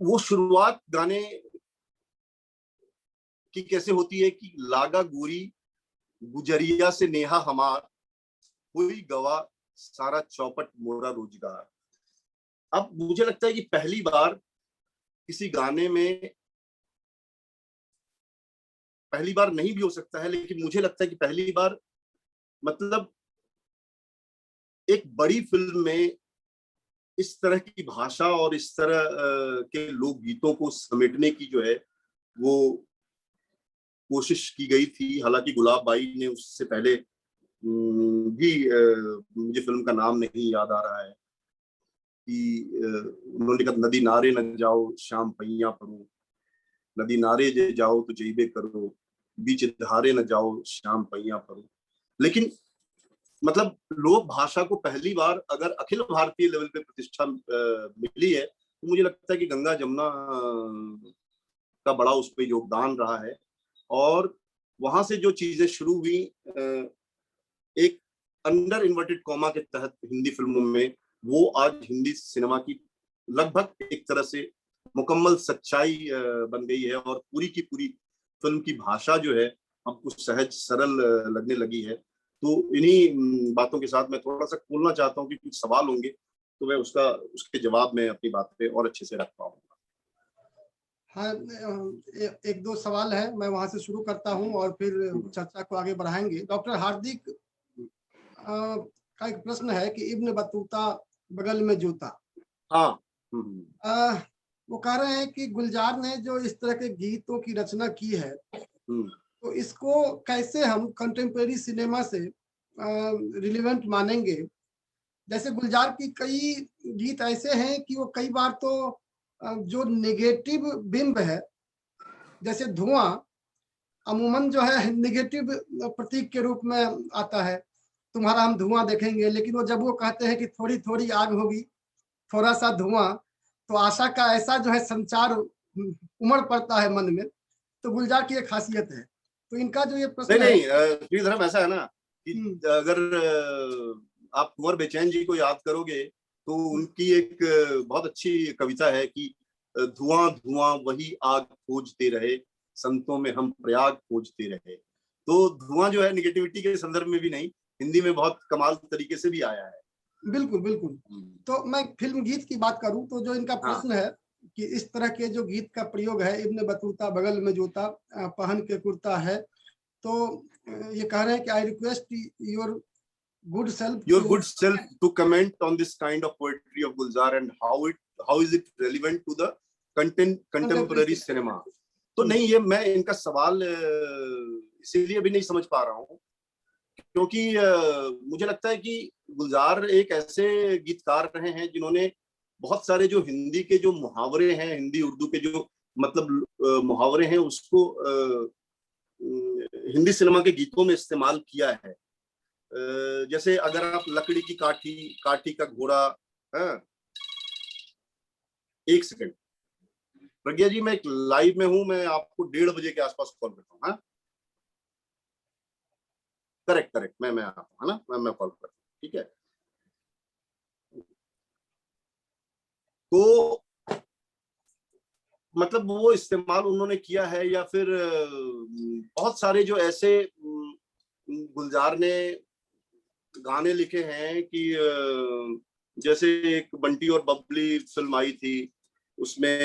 Speaker 2: वो शुरुआत गाने की कैसे होती है कि लागा गोरी गुजरिया से नेहा हमार हुई गवा सारा चौपट मोरा रोजगार। अब मुझे लगता है कि पहली बार किसी गाने में, पहली बार नहीं भी हो सकता है, लेकिन मुझे लगता है कि पहली बार मतलब एक बड़ी फिल्म में इस तरह की भाषा और इस तरह के लोकगीतों को समेटने की जो है वो कोशिश की गई थी। हालांकि गुलाब बाई ने उससे पहले भी, मुझे फिल्म का नाम नहीं याद आ रहा है, कि उन्होंने कहा नदी नारे न जाओ शाम पैया परो, नदी नारे जे जाओ तो जईबे करो, बीच धारे न जाओ शाम पैया परो। लेकिन मतलब लोक भाषा को पहली बार अगर अखिल भारतीय लेवल पे प्रतिष्ठा मिली है, तो मुझे लगता है कि गंगा जमुना का बड़ा उस पर योगदान रहा है। और वहां से जो चीजें शुरू हुई, एक अंडर इन्वर्टेड कॉमा के तहत हिंदी फिल्मों में, वो आज हिंदी सिनेमा की लगभग एक तरह से मुकम्मल सच्चाई बन गई है। और पूरी की पूरी फिल्म की भाषा जो है हमको सहज सरल लगने लगी है। तो इन्हीं बातों के साथ मैं थोड़ा सा खोलना चाहता हूँ कि कुछ सवाल होंगे तो मैं उसके जवाब में अपनी बात पे और अच्छे से रख पाऊंगा।
Speaker 1: हाँ, एक दो सवाल है, मैं वहां से शुरू करता हूँ और फिर चर्चा को आगे बढ़ाएंगे। डॉक्टर हार्दिक का एक प्रश्न है कि इब्न बतूता बगल में जूता।
Speaker 2: हाँ,
Speaker 1: वो कह रहे हैं कि गुलजार ने जो इस तरह के गीतों की रचना की है, तो इसको कैसे हम कंटेम्प्रेरी सिनेमा से रिलेवेंट मानेंगे। जैसे गुलजार की कई गीत ऐसे हैं कि वो कई बार तो जो नेगेटिव बिंब है, जैसे धुआं अमूमन जो है नेगेटिव प्रतीक के रूप में आता है, तुम्हारा हम धुआं देखेंगे, लेकिन वो जब वो कहते हैं कि थोड़ी थोड़ी आग होगी, थोड़ा सा धुआं, तो आशा का ऐसा जो है संचार उमड़ पड़ता है मन में। तो गुलजार की एक खासियत है। तो इनका जो ये प्रश्न
Speaker 2: नहीं
Speaker 1: है,
Speaker 2: श्रीधर, ऐसा है ना कि अगर आप कुंवर बेचैन जी को याद करोगे तो उनकी एक बहुत अच्छी कविता है कि धुआं धुआं वही आग खोजते रहे, संतों में हम प्रयाग खोजते रहे। तो धुआं जो है निगेटिविटी के संदर्भ में भी नहीं, हिंदी में बहुत कमाल तरीके से भी आया है।
Speaker 1: बिल्कुल बिल्कुल। तो मैं फिल्म गीत की बात करूं तो जो इनका प्रश्न है कि इस तरह के जो गीत का प्रयोग है, इब्न बतूता बगल में जूता पहन के कुर्ता है, तो ये कह रहे हैं कि I request your good self
Speaker 2: to comment on this kind of poetry of Gulzar and how is it relevant to the contemporary cinema। तो नहीं, ये मैं इनका सवाल इसीलिए भी नहीं समझ पा रहा हूँ क्योंकि मुझे लगता है कि गुलजार एक ऐसे गीतकार रहे हैं जिन्होंने बहुत सारे जो हिंदी के जो मुहावरे हैं, हिंदी उर्दू के जो मतलब मुहावरे हैं, उसको हिंदी सिनेमा के गीतों में इस्तेमाल किया है। जैसे अगर आप लकड़ी की काठी का घोड़ा, एक सेकंड प्रज्ञा जी, मैं एक लाइव में हूं, मैं आपको 1:30 बजे के आसपास कॉल करता हूँ। हाँ, करेक्ट, मैं आता हूँ, है ना, मैं कॉल करता हूँ, ठीक है। तो मतलब वो इस्तेमाल उन्होंने किया है, या फिर बहुत सारे जो ऐसे गुलजार ने गाने लिखे हैं कि जैसे एक बंटी और बबली फिल्म आई थी, उसमें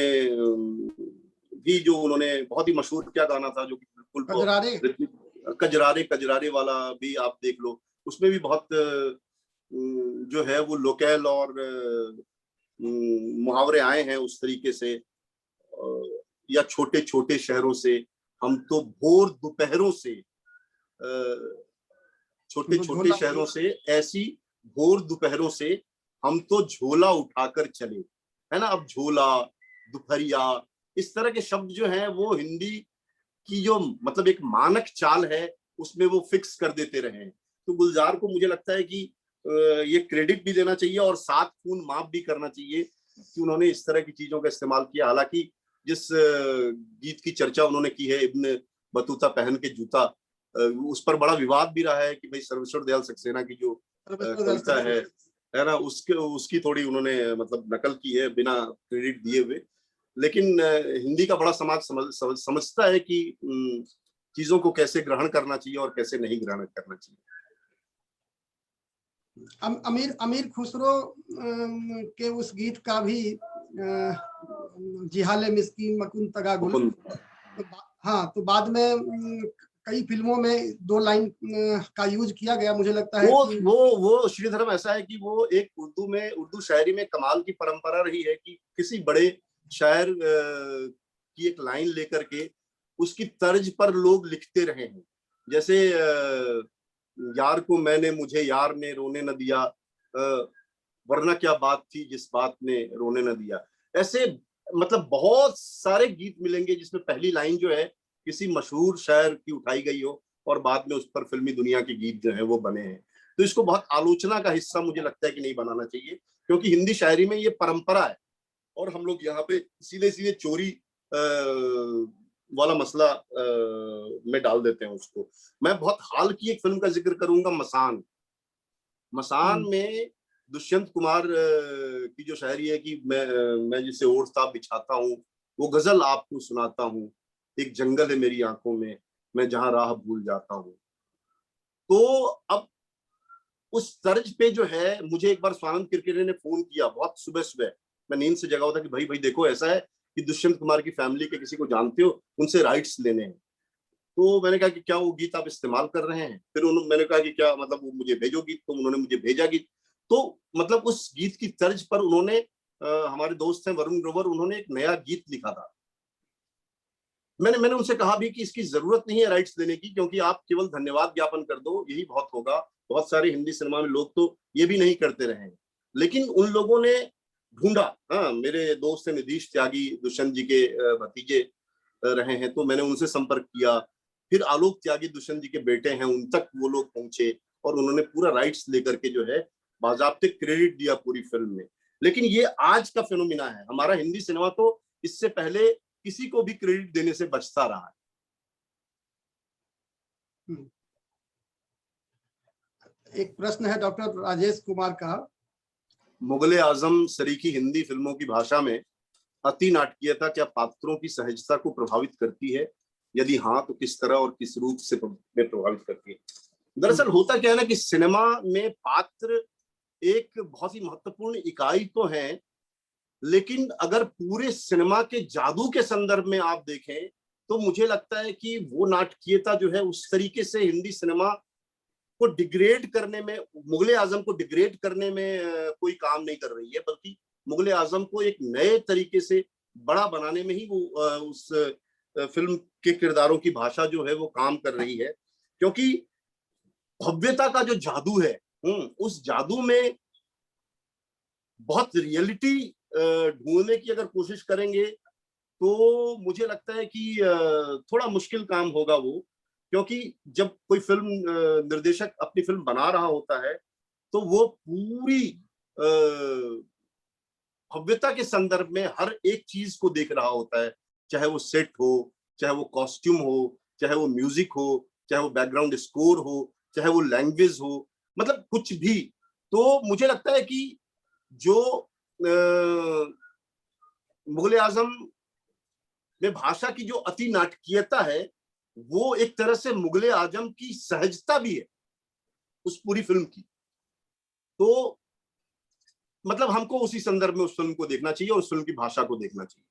Speaker 2: भी जो उन्होंने बहुत ही मशहूर क्या गाना था जो कि बिल्कुल
Speaker 1: कजरारे।
Speaker 2: कजरारे कजरारे वाला भी आप देख लो, उसमें भी बहुत जो है वो लोकल और मुहावरे आए हैं उस तरीके से। या छोटे छोटे शहरों से हम तो भोर दोपहरों से, छोटे छोटे
Speaker 1: झोला।
Speaker 2: शहरों से ऐसी भोर दोपहरों से हम तो झोला उठाकर चले, है ना। अब झोला, दोपहरिया, इस तरह के शब्द जो हैं वो हिंदी की जो मतलब एक मानक चाल है उसमें वो फिक्स कर देते रहे हैं। तो गुलजार को मुझे लगता है कि ये क्रेडिट भी देना चाहिए और साथ खून माफ भी करना चाहिए कि उन्होंने इस तरह की चीजों का इस्तेमाल किया। हालांकि जिस गीत की चर्चा उन्होंने की है, इब्न बतूता पहन के जूता, उस पर बड़ा विवाद भी रहा है कि भाई सर्वेश्वर दयाल सक्सेना की जो कविता है ना, उसकी थोड़ी उन्होंने मतलब नकल की है बिना क्रेडिट दिए हुए। लेकिन हिंदी का बड़ा समाज समझता है कि चीजों को कैसे ग्रहण करना चाहिए और कैसे नहीं ग्रहण करना चाहिए।
Speaker 1: अमीर अमीर खुसरो के उस गीत का भी जिहाले मिस्कीन मकुन तगा गुल, हाँ, तो बाद में कई फिल्मों में 2 लाइन का यूज किया गया। मुझे लगता है कि
Speaker 2: वो श्रीधरम ऐसा है कि वो एक उर्दू शायरी में कमाल की परंपरा रही है कि किसी बड़े शायर की एक लाइन लेकर के उसकी तर्ज पर लोग लिखते रहे हैं। जैसे यार को मैंने मुझे यार ने रोने न दिया, वरना क्या बात थी जिस बात ने रोने न दिया। ऐसे मतलब बहुत सारे गीत मिलेंगे जिसमें पहली लाइन जो है किसी मशहूर शायर की उठाई गई हो और बाद में उस पर फिल्मी दुनिया के गीत जो है वो बने हैं। तो इसको बहुत आलोचना का हिस्सा मुझे लगता है कि नहीं बनाना चाहिए, क्योंकि हिंदी शायरी में ये परंपरा है और हम लोग यहाँ पे सीधे सीधे चोरी वाला मसला में डाल देते हैं उसको। मैं बहुत हाल की एक फिल्म का जिक्र करूंगा, मसान। मसान में दुष्यंत कुमार की जो शायरी है कि मैं जिसे ओढ़ता बिछाता हूँ, वो गजल आपको सुनाता हूँ, एक जंगल है मेरी आंखों में, मैं जहां राह भूल जाता हूँ। तो अब उस तर्ज पे जो है, मुझे एक बार स्वानंद किरकिरे ने फोन किया बहुत सुबह सुबह, मैं नींद से जगा हुआ था कि भाई देखो ऐसा है कि दुष्यंत कुमार की फैमिली के किसी को जानते हो, उनसे राइट्स लेने हैं। तो मैंने कहा कि क्या वो गीत आप इस्तेमाल कर रहे हैं? फिर मैंने कहा कि क्या मतलब वो मुझे भेजो गीत, तो उन्होंने मुझे भेजा गीत। तो मतलब उस गीत की तर्ज पर उन्होंने हमारे दोस्त हैं वरुण ग्रोवर, उन्होंने एक नया गीत लिखा था। मैंने उनसे कहा भी कि इसकी जरूरत नहीं है राइट्स लेने की, क्योंकि आप केवल धन्यवाद ज्ञापन कर दो, यही बहुत होगा। बहुत सारे हिंदी सिनेमा में लोग तो ये भी नहीं करते रहे। लेकिन उन लोगों ने ढूंढा, हाँ, मेरे दोस्त निधीश त्यागी दुष्यंत जी के भतीजे रहे हैं, तो मैंने उनसे संपर्क किया। फिर आलोक त्यागी दुष्यंत जी के बेटे हैं, उन तक वो लोग पहुंचे और उन्होंने पूरा राइट्स लेकर के जो है बाजाब्ते क्रेडिट दिया पूरी फिल्म में। लेकिन ये आज का फिनोमिना है, हमारा हिंदी सिनेमा तो इससे पहले किसी को भी क्रेडिट देने से बचता रहा है।
Speaker 1: एक प्रश्न है डॉक्टर राजेश कुमार का,
Speaker 2: मुगले आजम सरीखी हिंदी फिल्मों की भाषा में अति नाटकीयता क्या पात्रों की सहजता को प्रभावित करती है? यदि हाँ तो किस तरह और किस रूप से प्रभावित करती है? दरअसल होता क्या है ना कि सिनेमा में पात्र एक बहुत ही महत्वपूर्ण इकाई तो है, लेकिन अगर पूरे सिनेमा के जादू के संदर्भ में आप देखें तो मुझे लगता है कि वो नाटकीयता जो है उस तरीके से हिंदी सिनेमा को डिग्रेड करने में, मुगले आजम को डिग्रेड करने में कोई काम नहीं कर रही है, बल्कि मुगले आजम को एक नए तरीके से बड़ा बनाने में ही वो उस फिल्म के किरदारों की भाषा जो है वो काम कर रही है। क्योंकि भव्यता का जो जादू है, उस जादू में बहुत रियलिटी ढूंढने की अगर कोशिश करेंगे तो मुझे लगता है कि थोड़ा मुश्किल काम होगा वो। क्योंकि जब कोई फिल्म निर्देशक अपनी फिल्म बना रहा होता है तो वो पूरी भव्यता के संदर्भ में हर एक चीज को देख रहा होता है, चाहे वो सेट हो, चाहे वो कॉस्ट्यूम हो, चाहे वो म्यूजिक हो, चाहे वो बैकग्राउंड स्कोर हो, चाहे वो लैंग्वेज हो, मतलब कुछ भी। तो मुझे लगता है कि जो मुगले आजम में भाषा की जो अति नाटकीयता है वो एक तरह से मुगले आजम की सहजता भी है उस पूरी फिल्म की। तो मतलब हमको उसी संदर्भ में उस फिल्म को देखना चाहिए और उस फिल्म की भाषा को देखना चाहिए।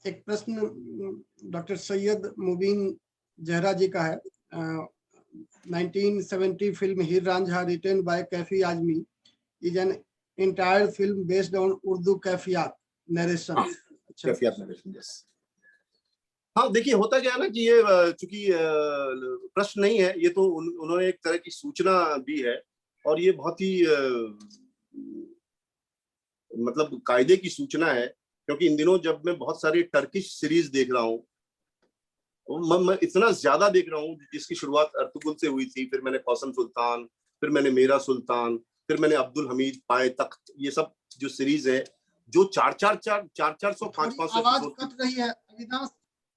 Speaker 1: एक प्रश्न डॉक्टर सैयद मुबीन जहरा जी का है। 1970 film Heer Ranjha written by Kaifi Azmi is an entire film based on Urdu कैफियत नरेशन। अच्छा,
Speaker 2: कैफियत नरेशन, यस। हाँ देखिए, होता क्या है ना कि ये चूंकि प्रश्न नहीं है, ये तो उन्होंने एक तरह की सूचना भी है और ये बहुत ही मतलब कायदे की सूचना है, क्योंकि इन दिनों जब मैं बहुत सारी टर्किश सीरीज देख रहा हूँ, मैं इतना ज्यादा देख रहा हूँ, जिसकी शुरुआत अर्तुगरुल से हुई थी, फिर मैंने कौसम सुल्तान, फिर मैंने मेरा सुल्तान, फिर मैंने अब्दुल हमीद पाए तख्त, ये सब जो सीरीज है जो 400-500
Speaker 1: आवाज कट रही है अविनाश,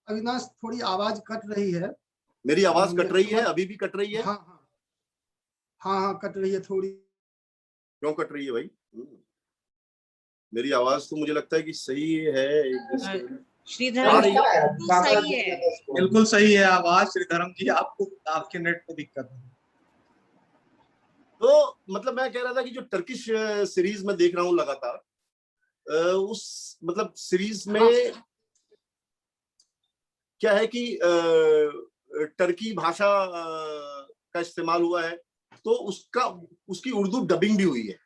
Speaker 1: अविनाश थोड़ी आवाज कट रही है।
Speaker 2: मेरी आवाज कट रही है? अभी भी कट रही है?
Speaker 1: हाँ हाँ कट रही है थोड़ी।
Speaker 2: क्यों कट रही है भाई? मेरी आवाज तो मुझे लगता है कि सही है।
Speaker 3: श्रीधरम जी सही है,
Speaker 4: बिल्कुल सही है आवाज। श्रीधरम जी आपको आपके नेट पे दिक्कत है।
Speaker 2: तो मतलब मैं कह रहा था कि जो टर्किश सीरीज में देख रहा हूँ लगातार, उस मतलब सीरीज में क्या है कि टर्की भाषा का इस्तेमाल हुआ है, तो उसकी उर्दू डबिंग भी हुई है।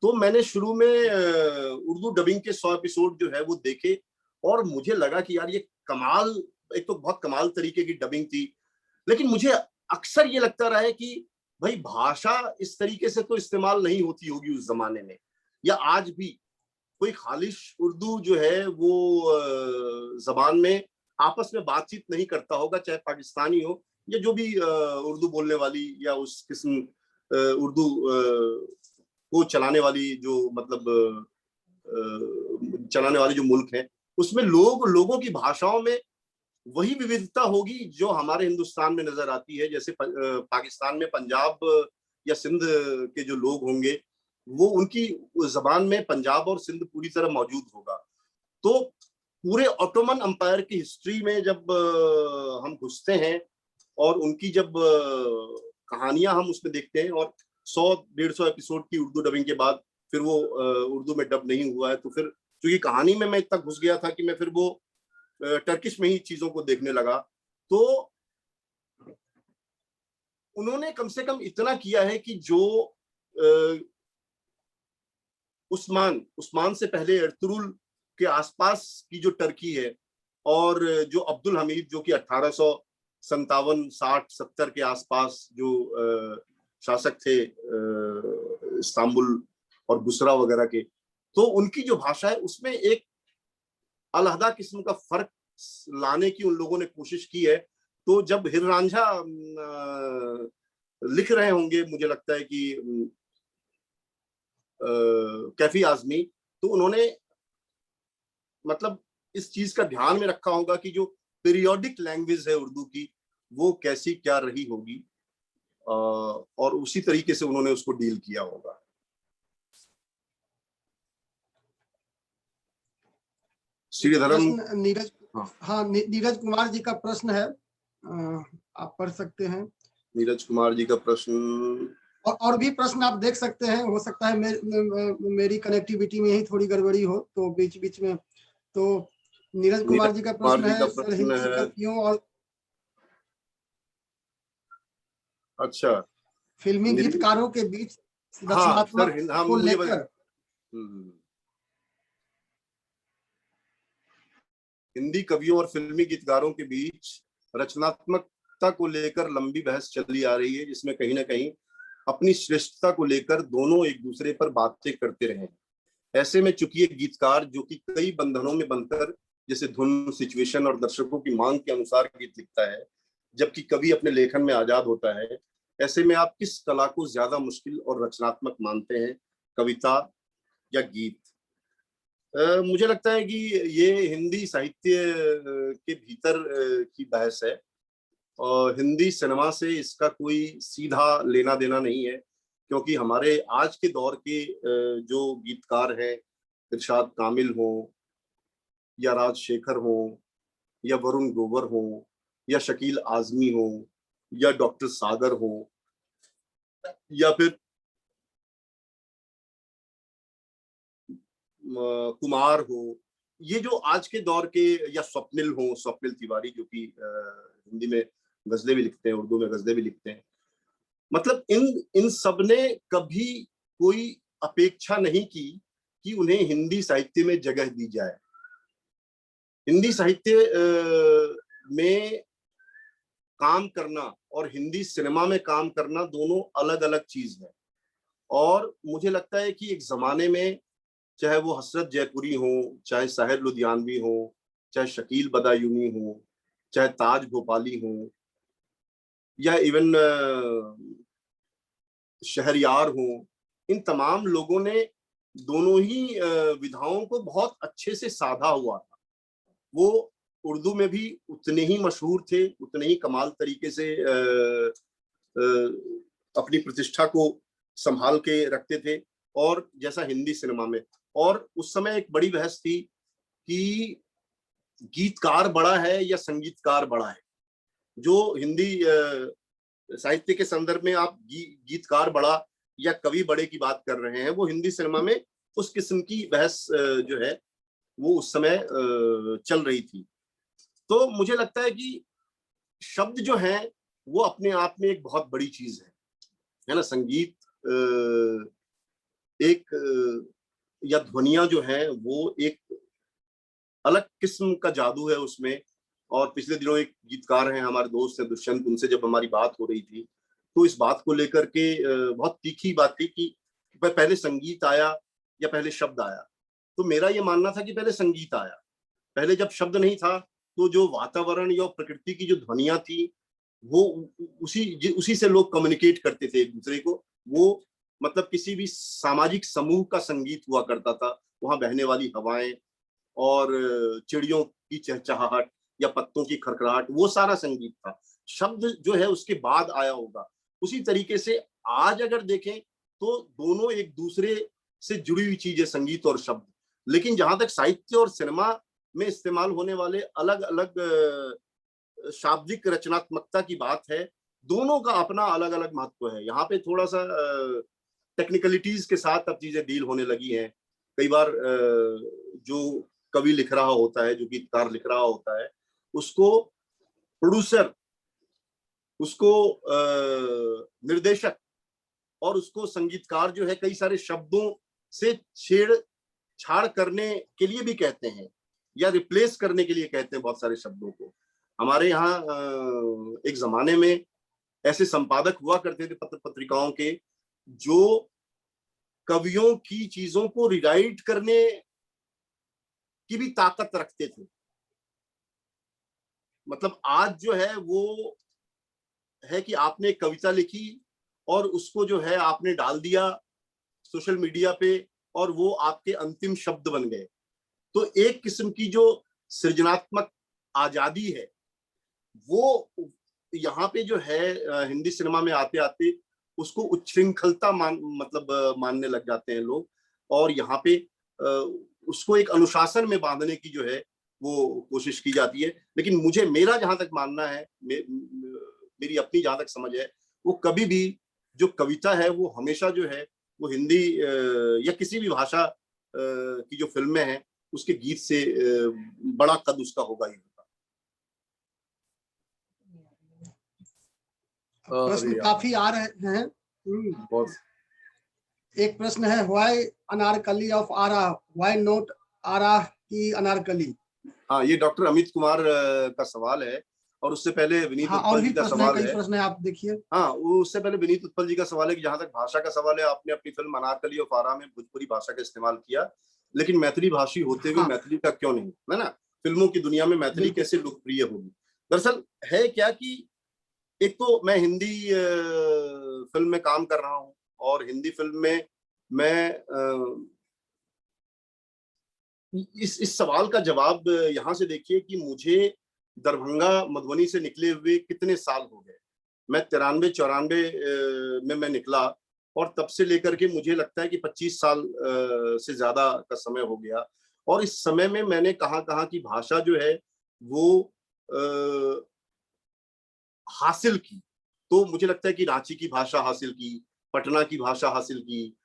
Speaker 2: तो मैंने शुरू में उर्दू डबिंग के 100 एपिसोड जो है वो देखे और मुझे लगा कि यार ये कमाल, एक तो बहुत कमाल तरीके की डबिंग थी, लेकिन मुझे अक्सर ये लगता रहा है कि भाई भाषा इस तरीके से तो इस्तेमाल नहीं होती होगी उस जमाने में, या आज भी कोई खालिश उर्दू जो है वो जबान में आपस में बातचीत नहीं करता होगा, चाहे पाकिस्तानी हो या जो भी उर्दू बोलने वाली या उस किस्म उर्दू को चलाने वाली जो मतलब चलाने वाले जो मुल्क हैं, उसमें लोगों की भाषाओं में वही विविधता होगी जो हमारे हिंदुस्तान में नजर आती है। जैसे पाकिस्तान में पंजाब या सिंध के जो लोग होंगे वो उनकी जबान में पंजाब और सिंध पूरी तरह मौजूद होगा। तो पूरे ऑटोमन अंपायर की हिस्ट्री में जब हम घुसते हैं और उनकी जब कहानियां हम उसमें देखते हैं और 100-150 एपिसोड की उर्दू डबिंग के बाद फिर वो उर्दू में डब नहीं हुआ है, तो फिर क्योंकि कहानी में मैं इतना घुस गया था कि मैं फिर वो टर्किश में ही चीजों को देखने लगा। तो उन्होंने कम से कम इतना किया है कि जो उस्मान से पहले अर्तुगरुल के आसपास की जो टर्की है और जो अब्दुल हमीद जो कि 1857-60-70 के आसपास जो शासक थे इस्तांबुल और बुसरा वगैरह के, तो उनकी जो भाषा है उसमें एक अलहदा किस्म का फर्क लाने की उन लोगों ने कोशिश की है। तो जब हीर रांझा लिख रहे होंगे, मुझे लगता है कि कैफी आजमी, तो उन्होंने मतलब इस चीज का ध्यान में रखा होगा कि जो पीरियोडिक लैंग्वेज है उर्दू की वो कैसी क्या रही होगी, और उसी तरीके से उन्होंने उसको डील किया होगा। श्रीधरम
Speaker 1: नीरज, हाँ नीरज कुमार जी का प्रश्न है, आप पढ़ सकते हैं।
Speaker 2: नीरज कुमार जी का प्रश्न
Speaker 1: और भी प्रश्न आप देख सकते हैं। हो सकता है मेरी कनेक्टिविटी में ही थोड़ी गड़बड़ी हो तो बीच बीच में। तो नीरज कुमार जी का प्रश्न है, सर हिंदी कवियों और
Speaker 2: अच्छा
Speaker 1: फिल्मी गीतकारों के बीच रचनात्मक को लेकर,
Speaker 2: हिंदी कवियों और फिल्मी गीतकारों के बीच रचनात्मकता को लेकर लंबी बहस चली आ रही है, जिसमें कहीं ना कहीं अपनी श्रेष्ठता को लेकर दोनों एक दूसरे पर बातें करते रहे। ऐसे में चूंकि ये गीतकार जो कि कई बंधनों में बनकर, जैसे धुन, सिचुएशन और दर्शकों की मांग के अनुसार गीत लिखता है, जबकि कवि अपने लेखन में आजाद होता है, ऐसे में आप किस कला को ज्यादा मुश्किल और रचनात्मक मानते हैं, कविता या गीत? मुझे लगता है कि ये हिंदी साहित्य के भीतर की बहस है और हिंदी सिनेमा से इसका कोई सीधा लेना देना नहीं है, क्योंकि हमारे आज के दौर के जो गीतकार हैं, इरशाद कामिल हो या राजशेखर हो, या वरुण ग्रोवर हो, या शकील आजमी हो, या डॉक्टर सागर हो, या फिर कुमार हो, ये जो आज के दौर के, या स्वप्निल हो, स्वप्निल तिवारी जो कि हिंदी में गजलें भी लिखते हैं, उर्दू में गजलें भी लिखते हैं। मतलब इन सब ने कभी कोई अपेक्षा नहीं की कि उन्हें हिंदी साहित्य में जगह दी जाए। हिंदी साहित्य में काम करना और हिंदी सिनेमा में काम करना दोनों अलग अलग चीज है। और मुझे लगता है कि एक जमाने में, चाहे वो हसरत जयपुरी हो, चाहे साहिर लुधियानवी हो, चाहे शकील बदायूनी हो, चाहे ताज भोपाली हो, या इवन शहरयार हो, इन तमाम लोगों ने दोनों ही विधाओं को बहुत अच्छे से साधा हुआ था। वो उर्दू में भी उतने ही मशहूर थे, उतने ही कमाल तरीके से अपनी प्रतिष्ठा को संभाल के रखते थे, और जैसा हिंदी सिनेमा में। और उस समय एक बड़ी बहस थी कि गीतकार बड़ा है या संगीतकार बड़ा है। जो हिंदी साहित्य के संदर्भ में आप गीतकार बड़ा या कवि बड़े की बात कर रहे हैं, वो हिंदी सिनेमा में उस किस्म की बहस जो है वो उस समय चल रही थी। तो मुझे लगता है कि शब्द जो है वो अपने आप में एक बहुत बड़ी चीज है ना। संगीत एक या ध्वनिया जो है वो एक अलग किस्म का जादू है उसमें। और पिछले दिनों एक गीतकार हैं, हमारे दोस्त हैं दुष्यंत, उनसे जब हमारी बात हो रही थी तो इस बात को लेकर के बहुत तीखी बात थी कि पहले संगीत आया या पहले शब्द आया। तो मेरा ये मानना था कि पहले संगीत आया। पहले जब शब्द नहीं था तो जो वातावरण या प्रकृति की जो ध्वनियां थी वो उसी से लोग कम्युनिकेट करते थे एक दूसरे को। वो मतलब किसी भी सामाजिक समूह का संगीत हुआ करता था। वहां बहने वाली हवाएं और चिड़ियों की चहचहाहट या पत्तों की खड़खड़ाहट, वो सारा संगीत था। शब्द जो है उसके बाद आया होगा। उसी तरीके से आज अगर देखें तो दोनों एक दूसरे से जुड़ी हुई चीज है, संगीत और शब्द। लेकिन जहां तक साहित्य और सिनेमा में इस्तेमाल होने वाले अलग अलग शाब्दिक रचनात्मकता की बात है, दोनों का अपना अलग अलग महत्व है। यहाँ पे थोड़ा सा टेक्निकलिटीज के साथ अब चीजें डील होने लगी हैं। कई बार जो कवि लिख रहा होता है, जो गीतकार लिख रहा होता है, उसको प्रोड्यूसर, उसको निर्देशक और उसको संगीतकार जो है कई सारे शब्दों से छेड़छाड़ करने के लिए भी कहते हैं या रिप्लेस करने के लिए कहते हैं बहुत सारे शब्दों को। हमारे यहाँ एक जमाने में ऐसे संपादक हुआ करते थे पत्र पत्रिकाओं के, जो कवियों की चीजों को रिराइट करने की भी ताकत रखते थे। मतलब आज जो है वो है कि आपने एक कविता लिखी और उसको जो है आपने डाल दिया सोशल मीडिया पे और वो आपके अंतिम शब्द बन गए। तो एक किस्म की जो सृजनात्मक आजादी है वो यहाँ पे जो है हिंदी सिनेमा में आते आते उसको उच्छृंखलता मानने लग जाते हैं लोग। और यहाँ पे उसको एक अनुशासन में बांधने की जो है वो कोशिश की जाती है। लेकिन मेरा जहां तक मानना है, मेरी अपनी जहां तक समझ है, वो कभी भी जो कविता है वो हमेशा जो है वो हिंदी या किसी भी भाषा की जो फिल्में हैं उसके गीत से बड़ा कद उसका होगा ही होगा।
Speaker 1: प्रश्न काफी आ रहे हैं। एक प्रश्न है, why Anarkali of Aarah, why not Aarah की अनारकली?
Speaker 2: हाँ, ये डॉक्टर अमित कुमार का सवाल है। और उससे पहले विनीत उत्पल जी का सवाल है।
Speaker 1: प्रश्न है, आप देखिए।
Speaker 2: हाँ, उससे पहले विनीत उत्पल जी का सवाल है कि जहां तक भाषा का सवाल है, आपने अपनी फिल्म अनारकली ऑफ आरा में भोजपुरी भाषा का इस्तेमाल किया, लेकिन मैथिली भाषी होते हुए मैथिली का क्यों नहीं, है ना? फिल्मों की दुनिया में मैथिली कैसे लोकप्रिय होगी? दरअसल है क्या कि एक तो मैं हिंदी फिल्म में काम कर रहा हूँ और हिंदी फिल्म में मैं इस सवाल का जवाब यहाँ से देखिए कि मुझे दरभंगा मधुबनी से निकले हुए कितने साल हो गए। मैं 93-94 में मैं निकला और तब से लेकर के मुझे लगता है कि 25 साल से ज्यादा का समय हो गया। और इस समय में मैंने कहाँ कहाँ की भाषा जो है वो हासिल की। तो मुझे लगता है कि रांची की भाषा हासिल की, पटना की भाषा हासिल की,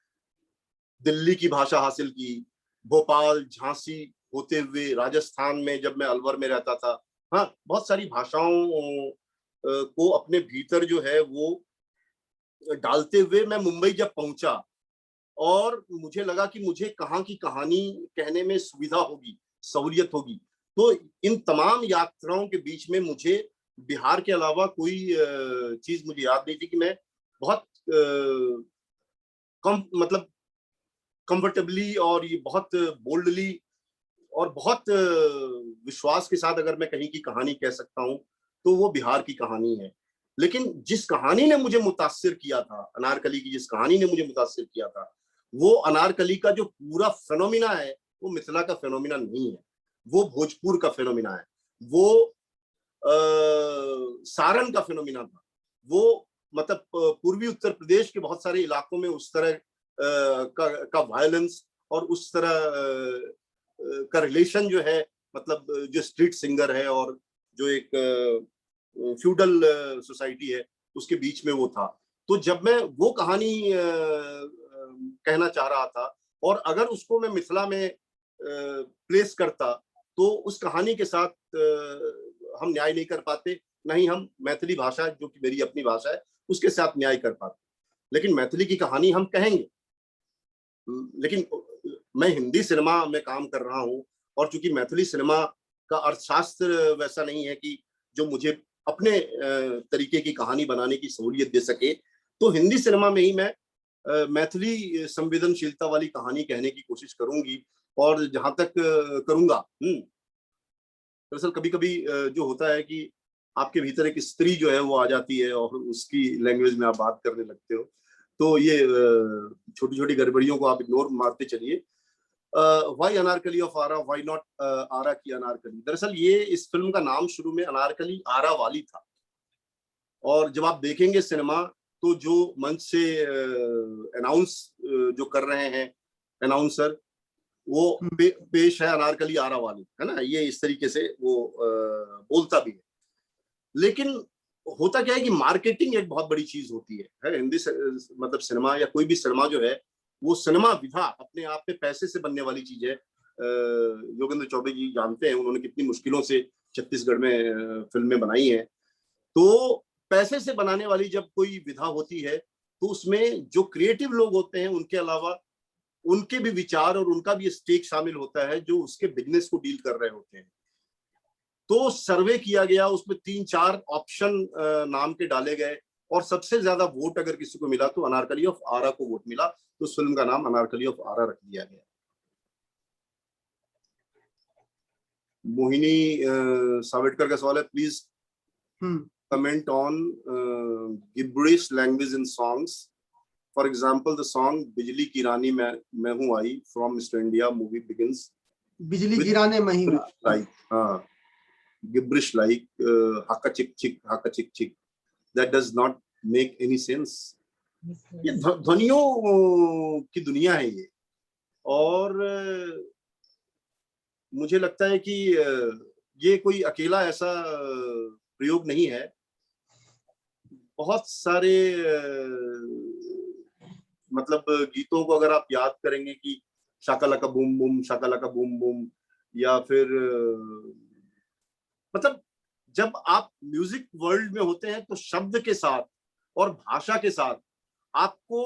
Speaker 2: दिल्ली की भाषा हासिल की, भोपाल, झांसी होते हुए राजस्थान में जब मैं अलवर में रहता था, हाँ, बहुत सारी भाषाओं को अपने भीतर जो है वो डालते हुए मैं मुंबई जब पहुंचा और मुझे लगा कि मुझे कहाँ की कहानी कहने में सुविधा होगी, सहूलियत होगी। तो इन तमाम यात्राओं के बीच में मुझे बिहार के अलावा कोई चीज मुझे याद नहीं थी कि मैं बहुत कम मतलब कंफर्टेबली और ये बहुत बोल्डली और बहुत विश्वास के साथ अगर मैं कहीं की कहानी कह सकता हूं तो वो बिहार की कहानी है। लेकिन जिस कहानी ने मुझे मुतासिर किया था, अनारकली की जिस कहानी ने मुझे मुतासिर किया था, वो अनारकली का जो पूरा फेनोमिना है वो मिथिला का फेनोमिना नहीं है, वो भोजपुर का फेनोमिना है, वो सारण का फेनोमिना था, वो मतलब पूर्वी उत्तर प्रदेश के बहुत सारे इलाकों में उस तरह का वायलेंस और उस तरह का रिलेशन जो है, मतलब जो स्ट्रीट सिंगर है और जो एक फ्यूडल सोसाइटी है उसके बीच में वो था। तो जब मैं वो कहानी कहना चाह रहा था और अगर उसको मैं मिथिला में प्लेस करता तो उस कहानी के साथ हम न्याय नहीं कर पाते, नहीं हम मैथिली भाषा जो कि मेरी अपनी भाषा है उसके साथ न्याय कर पाते। लेकिन मैथिली की कहानी हम कहेंगे। लेकिन मैं हिंदी सिनेमा में काम कर रहा हूं और चूंकि मैथिली सिनेमा का अर्थशास्त्र वैसा नहीं है कि जो मुझे अपने तरीके की कहानी बनाने की सहूलियत दे सके, तो हिंदी सिनेमा में ही मैं मैथिली संवेदनशीलता वाली कहानी कहने की कोशिश करूंगी और जहां तक करूंगा। दरअसल कभी कभी जो होता है कि आपके भीतर एक स्त्री जो है वो आ जाती है और उसकी लैंग्वेज में आप बात करने लगते हो, तो ये छोटी छोटी गड़बड़ियों को आप इग्नोर मारते चलिए। Why Anarkali of Aarah, why not Aarah की अनारकली। दरअसल ये इस फिल्म का नाम शुरू में अनारकली आरा वाली था और जब आप देखेंगे सिनेमा तो जो मंच से अनाउंस जो कर रहे हैं अनाउंसर, वो पेश है अनारकली आरा वाली, है ना, ये इस तरीके से वो बोलता भी है। लेकिन होता क्या है कि मार्केटिंग एक बहुत बड़ी चीज होती है हिंदी मतलब सिनेमा या कोई भी सिनेमा जो है वो सिनेमा विधा अपने आप में पैसे से बनने वाली चीज है। योगेंद्र चौबे जी जानते हैं उन्होंने कितनी मुश्किलों से छत्तीसगढ़ में फिल्में बनाई हैं। तो पैसे से बनाने वाली जब कोई विधा होती है तो उसमें जो क्रिएटिव लोग होते हैं उनके अलावा उनके भी विचार और उनका भी स्टेक शामिल होता है जो उसके बिजनेस को डील कर रहे होते हैं। तो सर्वे किया गया, उसमें 3-4 ऑप्शन नाम के डाले गए और सबसे ज्यादा वोट अगर किसी को मिला तो अनारकली ऑफ आरा को वोट मिला, तो उस फिल्म का नाम अनारकली ऑफ आरा रख दिया गया। मोहिनी सावटकर का सवाल है, please comment on gibberish language in songs, for example the song बिजली की रानी मैं हूं I from mister India movie begins
Speaker 1: बिजली गिराने में ही
Speaker 2: लाइक, हाँ, gibberish like haka chick chick, that does not make any sense। ये ध्वनियों की दुनिया है ये, और मुझे लगता है कि ये कोई अकेला ऐसा प्रयोग नहीं है। बहुत सारे मतलब गीतों को अगर आप याद करेंगे कि Shakalaka boom boom, Shakalaka boom boom, या फिर मतलब जब आप म्यूजिक वर्ल्ड में होते हैं तो शब्द के साथ और भाषा के साथ आपको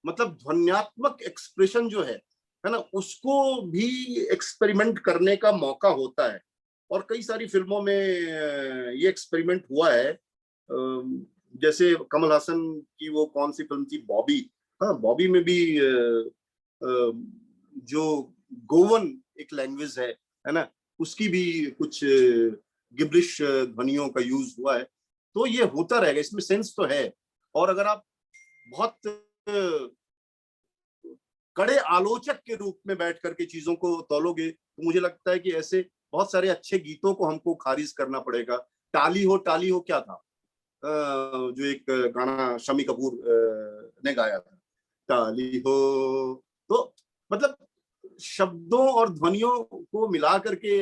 Speaker 2: मतलब ध्वन्यात्मक एक्सप्रेशन जो है ना, उसको भी एक्सपेरिमेंट करने का मौका होता है। और कई सारी फिल्मों में ये एक्सपेरिमेंट हुआ है। जैसे कमल हासन की वो कौन सी फिल्म थी, बॉबी, हाँ, बॉबी में भी जो गोवन एक लैंग्वेज है ना, उसकी भी कुछ गिब्रिश ध्वनियों का यूज हुआ है। तो ये होता रहेगा, इसमें सेंस तो है। और अगर आप बहुत कड़े आलोचक के रूप में बैठ करके चीजों को तौलोगे तो मुझे लगता है कि ऐसे बहुत सारे अच्छे गीतों को हमको खारिज करना पड़ेगा। टाली हो क्या था, जो एक गाना शम्मी कपूर ने गाया था, टाली हो, तो मतलब शब्दों और ध्वनियों को मिला करके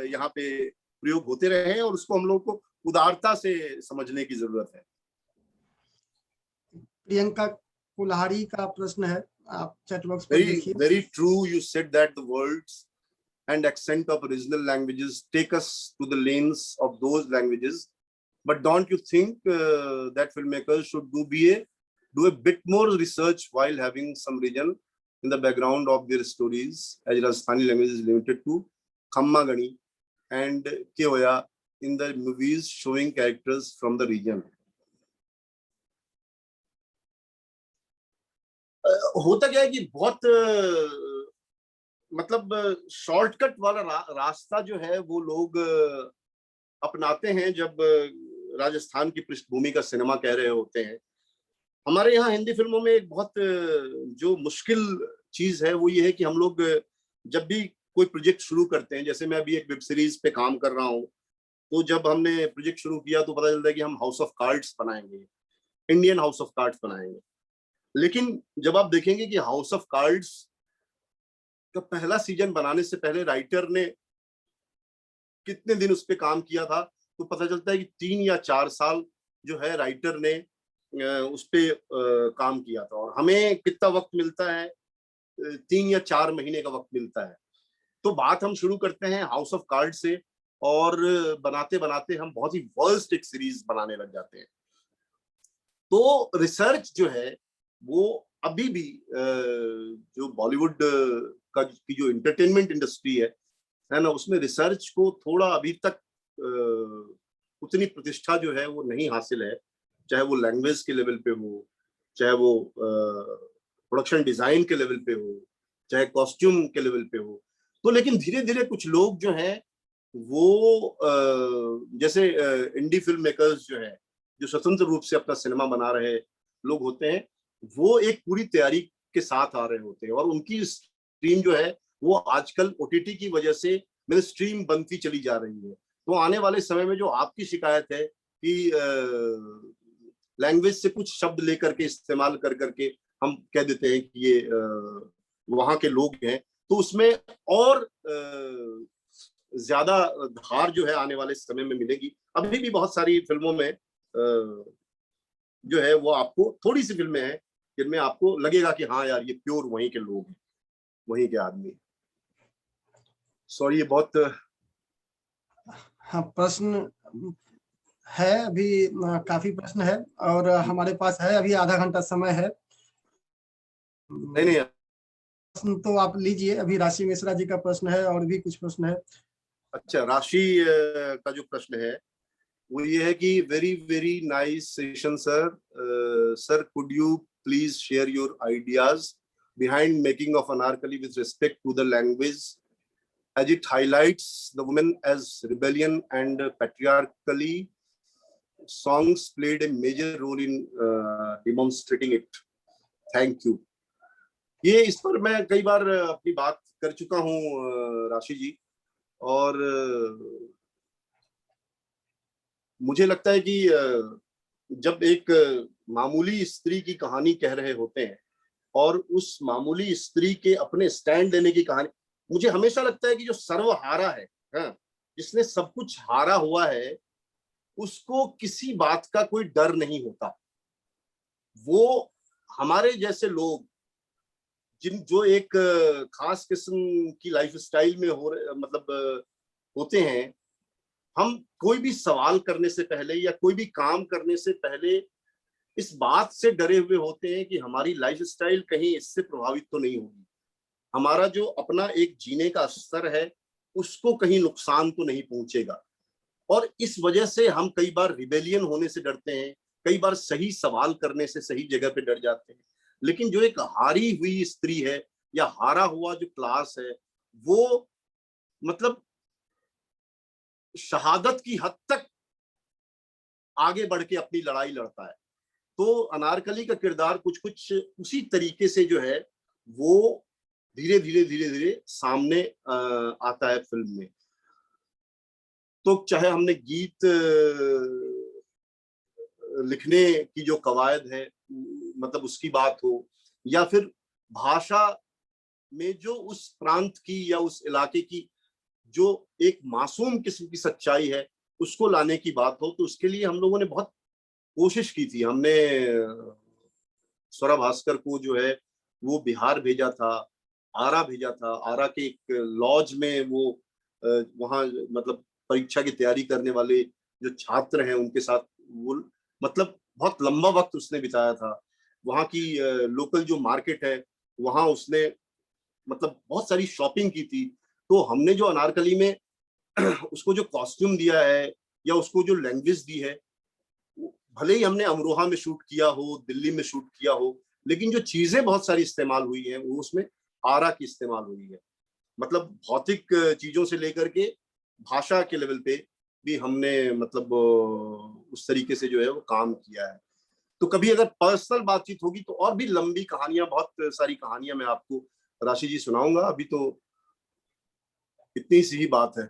Speaker 2: यहाँ पे प्रयोग होते रहे हैं और उसको हम लोग को उदारता से समझने की जरूरत है।
Speaker 1: प्रियंका कुल्हाड़ी का प्रश्न है, आप चैट बॉक्स पर देखिए।
Speaker 2: Very true. You said that the words and accent of original languages take us to the lanes of those languages, but don't you think that filmmakers should do a bit more research while having some region in the background of their stories, as Rajasthani language is limited to Khamma Gani and Keoya in the movies showing characters from the region? होता क्या है कि बहुत मतलब शॉर्टकट वाला रास्ता जो है वो लोग अपनाते हैं जब राजस्थान की पृष्ठभूमि का सिनेमा कह रहे होते हैं। हमारे यहाँ हिंदी फिल्मों में एक बहुत जो मुश्किल चीज है वो ये है कि हम लोग जब भी कोई प्रोजेक्ट शुरू करते हैं, जैसे मैं अभी एक वेब सीरीज पे काम कर रहा हूँ, तो जब हमने प्रोजेक्ट शुरू किया तो पता चलता है कि हम हाउस ऑफ कार्ड्स बनाएंगे, इंडियन हाउस ऑफ कार्ड्स बनाएंगे। लेकिन जब आप देखेंगे कि हाउस ऑफ कार्ड्स का पहला सीजन बनाने से पहले राइटर ने कितने दिन उस पर काम किया था, तो पता चलता है कि 3 या 4 साल जो है राइटर ने उस पर काम किया था, और हमें कितना वक्त मिलता है, 3 या 4 महीने का वक्त मिलता है। तो बात हम शुरू करते हैं हाउस ऑफ कार्ड से, और बनाते बनाते हम बहुत ही वर्स्ट एक सीरीज बनाने लग जाते हैं। तो रिसर्च जो है वो अभी भी जो बॉलीवुड की जो एंटरटेनमेंट इंडस्ट्री है ना, उसमें रिसर्च को थोड़ा अभी तक उतनी प्रतिष्ठा जो है वो नहीं हासिल है, चाहे वो लैंग्वेज के लेवल पे हो, चाहे वो प्रोडक्शन डिजाइन के लेवल पे हो, चाहे कॉस्ट्यूम के लेवल पे हो। तो लेकिन धीरे धीरे कुछ लोग जो हैं वो जैसे इंडी फिल्म मेकर्स जो है, जो स्वतंत्र रूप से अपना सिनेमा बना रहे लोग होते हैं, वो एक पूरी तैयारी के साथ आ रहे होते हैं, और उनकी स्ट्रीम जो है वो आजकल ओटीटी की वजह से मेरी स्ट्रीम बनती चली जा रही है। तो आने वाले समय में जो आपकी शिकायत है कि लैंग्वेज से कुछ शब्द लेकर के इस्तेमाल कर करके हम कह देते हैं कि ये वहां के लोग हैं, तो उसमें और ज्यादा धार जो है आने वाले समय में मिलेगी। अभी भी बहुत सारी फिल्मों में जो है वो आपको, थोड़ी सी फिल्में हैं जिनमें आपको लगेगा कि हाँ यार ये प्योर वहीं के लोग हैं, वहीं के आदमी। सॉरी, ये बहुत
Speaker 1: हाँ, प्रश्न है, अभी काफी प्रश्न है और हमारे पास है अभी आधा घंटा समय है।
Speaker 2: नहीं
Speaker 1: प्रश्न तो आप लीजिए, अभी राशि मिश्रा जी का प्रश्न है और भी कुछ प्रश्न है।
Speaker 2: अच्छा, राशि का जो प्रश्न है वो ये है कि very very nice session sir, sir could you please share your ideas behind making of Anarkali with respect to the language, as it highlights the women as rebellion and patriarchally. Songs played a major role in demonstrating it. Thank you. ये इस पर मैं कई बार अपनी बात कर चुका हूँ राशि जी, और मुझे लगता है कि जब एक मामूली स्त्री की कहानी कह रहे होते हैं और उस मामूली स्त्री के अपने स्टैंड लेने की कहानी, मुझे हमेशा लगता है कि जो सर्वहारा है, जिसने सब कुछ हारा हुआ है, उसको किसी बात का कोई डर नहीं होता। वो हमारे जैसे लोग जो एक खास किस्म की लाइफ स्टाइल में होते हैं, हम कोई भी सवाल करने से पहले या कोई भी काम करने से पहले इस बात से डरे हुए होते हैं कि हमारी लाइफ स्टाइल कहीं इससे प्रभावित तो नहीं होगी, हमारा जो अपना एक जीने का स्तर है उसको कहीं नुकसान तो नहीं पहुंचेगा। और इस वजह से हम कई बार रिबेलियन होने से डरते हैं, कई बार सही सवाल करने से सही जगह पे डर जाते हैं। लेकिन जो एक हारी हुई स्त्री है या हारा हुआ जो क्लास है, वो मतलब शहादत की हद तक आगे बढ़ के अपनी लड़ाई लड़ता है। तो अनारकली का किरदार कुछ कुछ उसी तरीके से जो है वो धीरे धीरे सामने आता है फिल्म में। तो चाहे हमने गीत लिखने की जो कवायद है, मतलब उसकी बात हो, या फिर भाषा में जो उस प्रांत की या उस इलाके की जो एक मासूम किस्म की सच्चाई है उसको लाने की बात हो, तो उसके लिए हम लोगों ने बहुत कोशिश की थी। हमने स्वरा भास्कर को जो है वो बिहार भेजा था, आरा भेजा था। आरा के एक लॉज में वो वहाँ मतलब परीक्षा की तैयारी करने वाले जो छात्र हैं उनके साथ वो मतलब बहुत लंबा वक्त उसने बिताया था। वहाँ की लोकल जो मार्केट है वहाँ उसने मतलब बहुत सारी शॉपिंग की थी। तो हमने जो अनारकली में उसको जो कॉस्ट्यूम दिया है या उसको जो लैंग्वेज दी है, भले ही हमने अमरोहा में शूट किया हो, दिल्ली में शूट किया हो, लेकिन जो चीजें बहुत सारी इस्तेमाल हुई हैं वो उसमें आरा की इस्तेमाल हुई है। मतलब भौतिक चीजों से लेकर के भाषा के लेवल पे भी हमने मतलब उस तरीके से जो है वो काम किया है। तो कभी अगर पर्सनल बातचीत होगी तो और भी लंबी कहानियां, बहुत सारी कहानियां मैं आपको राशि जी सुनाऊंगा। अभी तो इतनी सी ही बात है।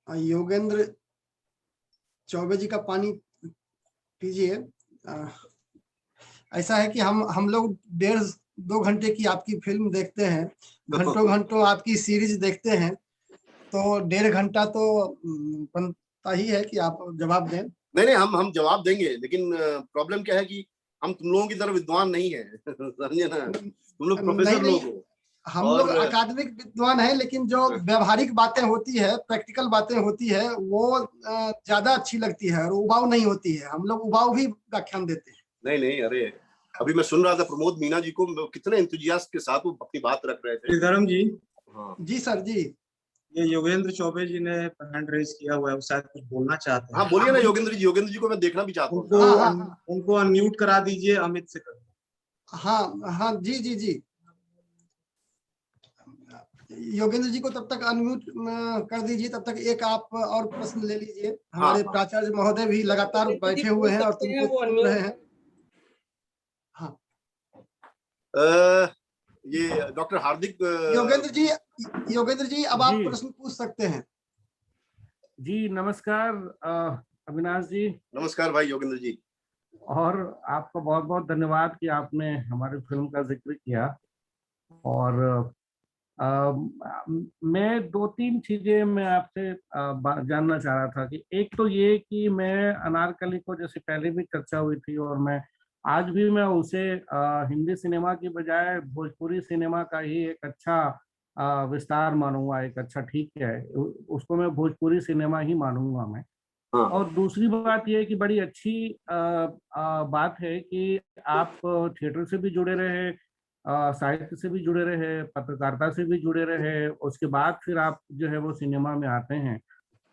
Speaker 1: योगेंद्र चौबे जी का पानी पीजिए। ऐसा है कि हम लोग 1.5-2 घंटे की आपकी फिल्म देखते हैं, घंटों घंटों आपकी सीरीज देखते हैं, तो 1.5 घंटा तो बनता ही है कि आप जवाब दें।
Speaker 2: नहीं, हम जवाब देंगे, लेकिन प्रॉब्लम क्या है कि हम तुम लोगों की तरह विद्वान नहीं है। समझे ना, तुम लोग प्रोफेसर लोग हो।
Speaker 1: हम लोग अकादमिक विद्वान हैं, लेकिन जो व्यवहारिक बातें होती है, प्रैक्टिकल बातें होती है, वो ज्यादा अच्छी लगती है और उबाऊ नहीं होती है। हम लोग उबाऊ भी व्याख्यान देते हैं।
Speaker 2: नहीं, अरे अभी मैं सुन रहा था प्रमोद मीना जी को, कितने इंतुजियास्ट के साथ वो अपनी बात रख रहे थे।
Speaker 4: श्रीधरम जी,
Speaker 2: हाँ
Speaker 1: जी सर जी।
Speaker 4: ये योगेंद्र चौबे जी ने हैंड रेज किया हुआ है, वो शायद कुछ बोलना चाहते हैं।
Speaker 2: हाँ, बोलिए ना योगेंद्र जी। योगेंद्र जी को मैं देखना भी चाहता हूँ।
Speaker 4: उनको अनम्यूट करा दीजिए, अमित से कर।
Speaker 1: हाँ जी। योगेंद्र जी को तब तक अनम्यूट कर दीजिए, तब तक एक आप और प्रश्न ले लीजिए। हमारे प्राचार्य महोदय भी लगातार बैठे हुए हैं और तुमको सुन रहे हैं। हाँ,
Speaker 2: ये डॉक्टर हार्दिक
Speaker 1: योगेंद्र जी अब आप प्रश्न पूछ सकते हैं।
Speaker 5: जी नमस्कार अविनाश जी।
Speaker 2: नमस्कार भाई योगेंद्र जी।
Speaker 5: और आपका बहुत बहुत धन्यवाद कि आपने हमारी फिल्म का जिक्र किया। और मैं 2-3 चीजें मैं आपसे जानना चाह रहा था कि एक तो ये कि मैं अनारकली को, जैसे पहले भी चर्चा हुई थी और मैं आज भी मैं उसे हिंदी सिनेमा की बजाय भोजपुरी सिनेमा का ही एक अच्छा विस्तार मानूंगा, एक अच्छा, ठीक है, उसको मैं भोजपुरी सिनेमा ही मानूंगा मैं। और दूसरी बात यह है कि बड़ी अच्छी बात है कि आप थिएटर से भी जुड़े रहे, साहित्य से भी जुड़े रहे, पत्रकारिता से भी जुड़े रहे, उसके बाद फिर आप जो है वो सिनेमा में आते हैं।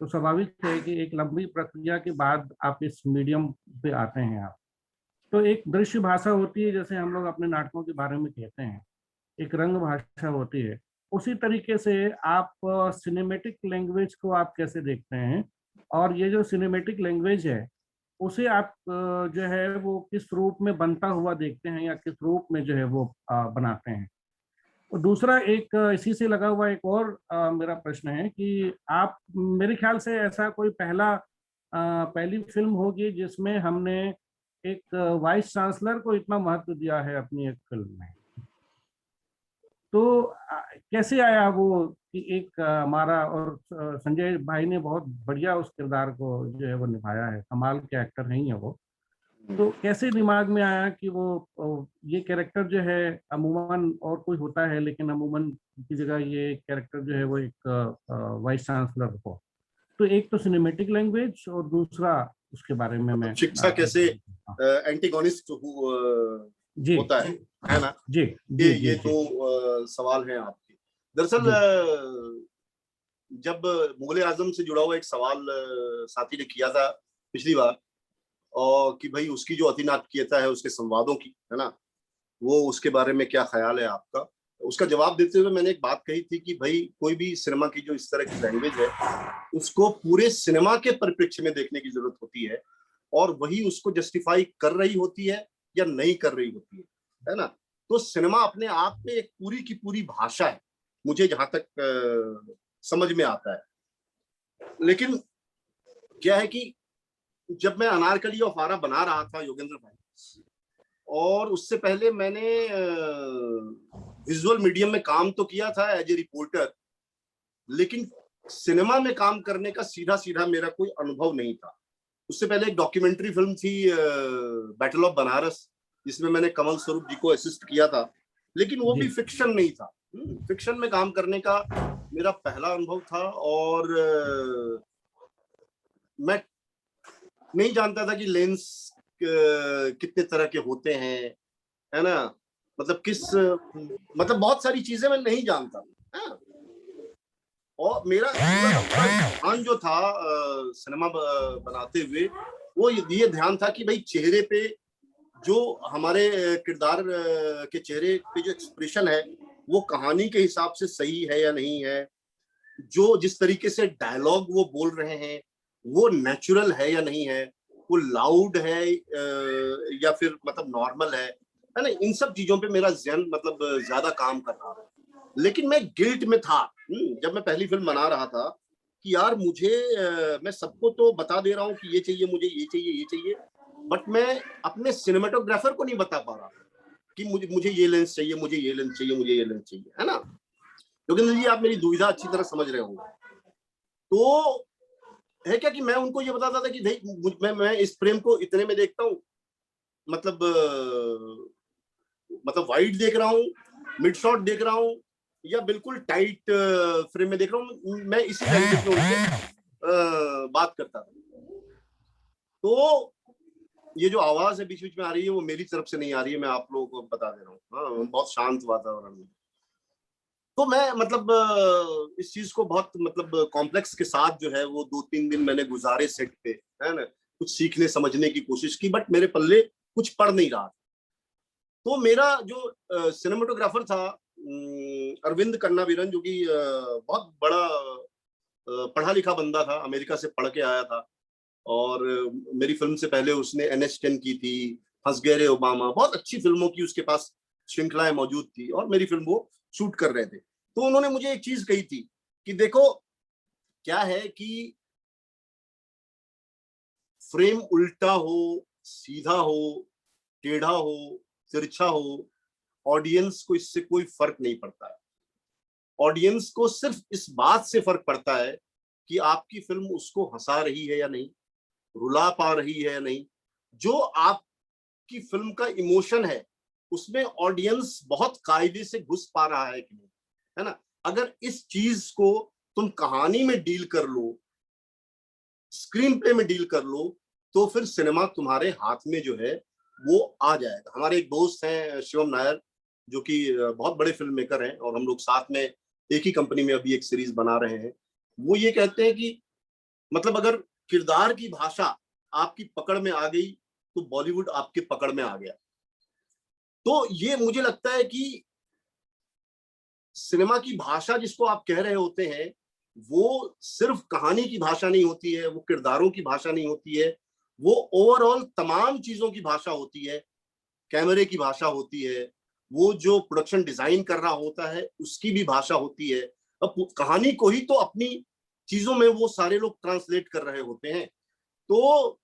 Speaker 5: तो स्वाभाविक है कि एक लंबी प्रक्रिया के बाद आप इस मीडियम पे आते हैं आप। तो एक दृश्य भाषा होती है, जैसे हम लोग अपने नाटकों के बारे में कहते हैं, एक रंग भाषा होती है। उसी तरीके से आप सिनेमेटिक लैंग्वेज को आप कैसे देखते हैं, और ये जो सिनेमेटिक लैंग्वेज है उसे आप जो है वो किस रूप में बनता हुआ देखते हैं या किस रूप में जो है वो बनाते हैं। और दूसरा एक इसी से लगा हुआ एक और मेरा प्रश्न है कि आप, मेरे ख्याल से ऐसा कोई पहली फिल्म होगी जिसमें हमने एक वाइस चांसलर को इतना महत्व दिया है अपनी एक फिल्म में। तो कैसे आया वो कि एक हमारा, और संजय भाई ने बहुत बढ़िया उस किरदार को जो है वो निभाया है, कमाल के एक्टर नहीं है वो। तो कैसे दिमाग में आया कि वो ये कैरेक्टर जो है अमूमन और कोई होता है, लेकिन अमूमन की जगह ये कैरेक्टर जो है वो एक वाइस चांसलर हो। तो एक तो सिनेमेटिक लैंग्वेज और दूसरा उसके बारे में मैं
Speaker 2: शिक्षा कैसे एंटीगोनिस्ट होता है ना। ये दो सवाल हैं आपके। दरअसल जब मुगले आजम से जुड़ा हुआ एक सवाल साथी ने किया था पिछली बार, और कि भाई उसकी जो अतिनाटकीयता है उसके संवादों की, है ना, वो उसके बारे में क्या ख्याल है आपका। उसका जवाब देते हुए मैंने एक बात कही थी कि भाई कोई भी सिनेमा की जो इस तरह की लैंग्वेज है उसको पूरे सिनेमा के परिप्रेक्ष्य में देखने की जरूरत होती है, और वही उसको जस्टिफाई कर रही होती है या नहीं कर रही होती है ना। तो सिनेमा अपने आप में एक पूरी की पूरी भाषा है, मुझे जहां तक समझ में आता है। लेकिन क्या है कि जब मैं अनारकली और फारा बना रहा था योगेंद्र भाई, और उससे पहले मैंने विजुअल मीडियम में काम तो किया था एज ए रिपोर्टर, लेकिन सिनेमा में काम करने का सीधा सीधा मेरा कोई अनुभव नहीं था। उससे पहले एक डॉक्यूमेंट्री फिल्म थी बैटल ऑफ बनारस, जिसमें मैंने कमल स्वरूप जी को असिस्ट किया था, लेकिन वो भी फिक्शन नहीं था। फिक्शन में काम करने का मेरा पहला अनुभव था, और मैं नहीं जानता था कि लेंस कितने तरह के होते हैं, है ना, मतलब मतलब बहुत सारी चीजें मैं नहीं जानता था। और मेरा ध्यान जो था सिनेमा बनाते हुए, वो ये ध्यान था कि भाई चेहरे पे जो हमारे किरदार के चेहरे पे जो एक्सप्रेशन है वो कहानी के हिसाब से सही है या नहीं है, जो जिस तरीके से डायलॉग वो बोल रहे हैं वो नेचुरल है या नहीं है, वो लाउड है या फिर मतलब नॉर्मल है ना। इन सब चीजों पे मेरा ध्यान मतलब ज्यादा काम कर रहा था। लेकिन मैं गिल्ट में था जब मैं पहली फिल्म बना रहा था कि यार मुझे मैं सबको तो बता दे रहा हूँ कि ये चाहिए मुझे, ये चाहिए, ये चाहिए, बट मैं अपने सिनेमेटोग्राफर को नहीं बता पा रहा कि मुझे ये लेंस चाहिए, मुझे ये लेंस चाहिए, मुझे ये लेंस चाहिए, है ना। योगेंद्र जी, आप मेरी दुविधा अच्छी तरह समझ रहे होंगे। तो है क्या कि मैं उनको ये बताता था कि भाई मैं इस फ्रेम को इतने में देखता हूँ, मतलब वाइड देख रहा हूँ, मिड शॉट देख रहा हूँ, या बिल्कुल टाइट फ्रेम में देख रहा हूँ। मैं इसी लैंग्वेज में उनसे बात करता था। तो ये जो आवाज है बीच बीच में आ रही है वो मेरी तरफ से नहीं आ रही है, मैं आप लोगों को बता दे रहा हूँ। हाँ, बहुत शांत वातावरण में। तो मैं मतलब इस चीज को बहुत मतलब कॉम्प्लेक्स के साथ जो है वो 2-3 दिन मैंने गुजारे सेट पे, है ना, कुछ सीखने समझने की कोशिश की, बट मेरे पल्ले कुछ पड़ नहीं रहा। तो मेरा जो सिनेमेटोग्राफर था अरविंद कन्नावीरन, जो कि बहुत बड़ा पढ़ा लिखा बंदा था, अमेरिका से पढ़ के आया था, और मेरी फिल्म से पहले उसने NH10 की थी, हंस गए रे ओबामा, बहुत अच्छी फिल्मों की उसके पास श्रृंखलाएं मौजूद थी, और मेरी फिल्म वो शूट कर रहे थे। तो उन्होंने मुझे एक चीज कही थी कि देखो क्या है कि फ्रेम उल्टा हो, सीधा हो, टेढ़ा हो, तिरछा हो, ऑडियंस को इससे कोई फर्क नहीं पड़ता है। ऑडियंस को सिर्फ इस बात से फर्क पड़ता है कि आपकी फिल्म उसको हंसा रही है या नहीं, रुला पा रही है या नहीं, जो आपकी फिल्म का इमोशन है उसमें ऑडियंस बहुत कायदे से घुस पा रहा है कि नहीं, है ना। अगर इस चीज को तुम कहानी में डील कर लो, स्क्रीन प्ले में डील कर लो, तो फिर सिनेमा तुम्हारे हाथ में जो है वो आ जाएगा। हमारे एक दोस्त हैं शिवम नायर, जो कि बहुत बड़े फिल्म मेकर हैं, और हम लोग साथ में एक ही कंपनी में अभी एक सीरीज बना रहे हैं। वो ये कहते हैं कि मतलब अगर किरदार की भाषा आपकी पकड़ में आ गई तो बॉलीवुड आपके पकड़ में आ गया। तो ये मुझे लगता है कि सिनेमा की भाषा जिसको आप कह रहे होते हैं वो सिर्फ कहानी की भाषा नहीं होती है, वो किरदारों की भाषा नहीं होती है, वो ओवरऑल तमाम चीजों की भाषा होती है। कैमरे की भाषा होती है, वो जो प्रोडक्शन डिजाइन कर रहा होता है उसकी भी भाषा होती है। अब कहानी को ही तो अपनी चीजों में वो सारे लोग ट्रांसलेट कर रहे होते हैं। तो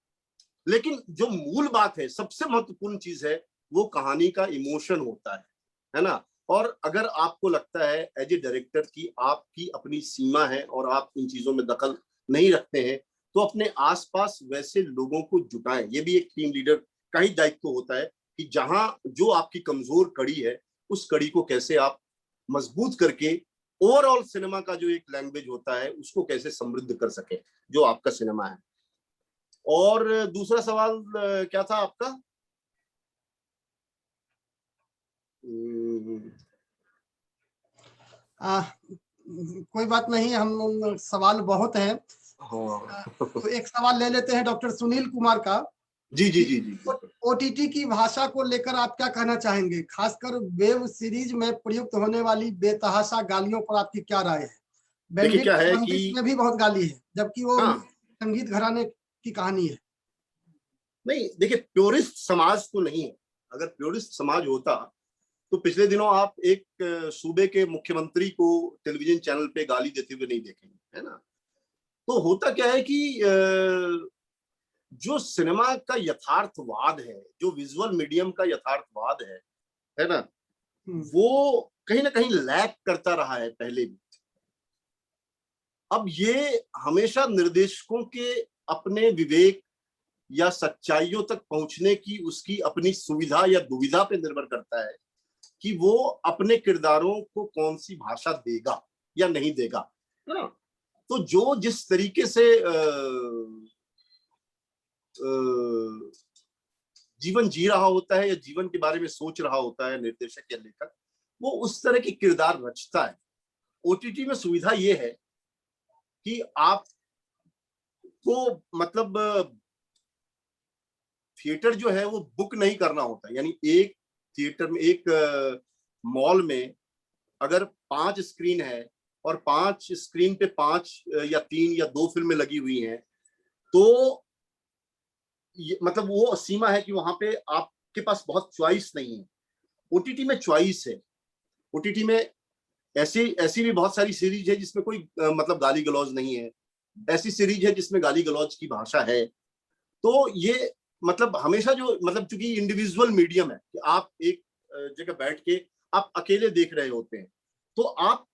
Speaker 2: लेकिन जो मूल बात है, सबसे महत्वपूर्ण चीज है, वो कहानी का इमोशन होता है ना। और अगर आपको लगता है एज ए डायरेक्टर की आपकी अपनी सीमा है और आप इन चीजों में दखल नहीं रखते हैं, तो अपने आसपास वैसे लोगों को जुटाएं। ये भी एक टीम लीडर का ही दायित्व होता है कि जहां जो आपकी कमजोर कड़ी है उस कड़ी को कैसे आप मजबूत करके ओवरऑल सिनेमा का जो एक लैंग्वेज होता है उसको कैसे समृद्ध कर सके जो आपका सिनेमा है। और दूसरा सवाल क्या था आपका?
Speaker 1: कोई बात नहीं, हम सवाल बहुत हैं। तो एक सवाल ले लेते हैं डॉक्टर सुनील कुमार का।
Speaker 2: जी जी जी जी।
Speaker 1: OTT की भाषा को लेकर आप क्या कहना चाहेंगे, खासकर वेब सीरीज में प्रयुक्त होने वाली बेतहाशा गालियों पर आपकी क्या राय है?
Speaker 2: देखिए क्या है कि
Speaker 1: में भी बहुत गाली है, जबकि वो
Speaker 2: हाँ,
Speaker 1: संगीत घराने की कहानी है।
Speaker 2: नहीं देखिए, प्योरिस्ट समाज तो नहीं है। अगर प्योरिस्ट समाज होता तो पिछले दिनों आप एक सूबे के मुख्यमंत्री को टेलीविजन चैनल पे गाली देते हुए नहीं देखेंगे, है ना। तो होता क्या है कि जो सिनेमा का यथार्थवाद है, जो विजुअल मीडियम का यथार्थवाद है ना, वो कहीं ना कहीं लैक करता रहा है पहले भी। अब ये हमेशा निर्देशकों के अपने विवेक या सच्चाइयों तक पहुंचने की उसकी अपनी सुविधा या दुविधा पे निर्भर करता है कि वो अपने किरदारों को कौन सी भाषा देगा या नहीं देगा। तो जो जिस तरीके से जीवन जी रहा होता है या जीवन के बारे में सोच रहा होता है निर्देशक या लेखक, वो उस तरह की किरदार रचता है। ओटीटी में सुविधा ये है कि आपको मतलब थिएटर जो है वो बुक नहीं करना होता, यानी एक थिएटर में, एक मॉल में अगर 5 स्क्रीन है और 5 स्क्रीन पे 5 या 3 या 2 फिल्में लगी हुई हैं, तो मतलब वो सीमा है कि वहां पे आपके पास बहुत चॉइस नहीं है। ओटीटी में चॉइस है। ओटीटी में ऐसी भी बहुत सारी सीरीज है जिसमें कोई मतलब गाली गलौज नहीं है, ऐसी सीरीज है जिसमें गाली गलौज की भाषा है। तो ये मतलब हमेशा जो मतलब चूंकि इंडिविजुअल मीडियम है कि आप एक जगह बैठ के आप अकेले देख रहे होते हैं, तो आप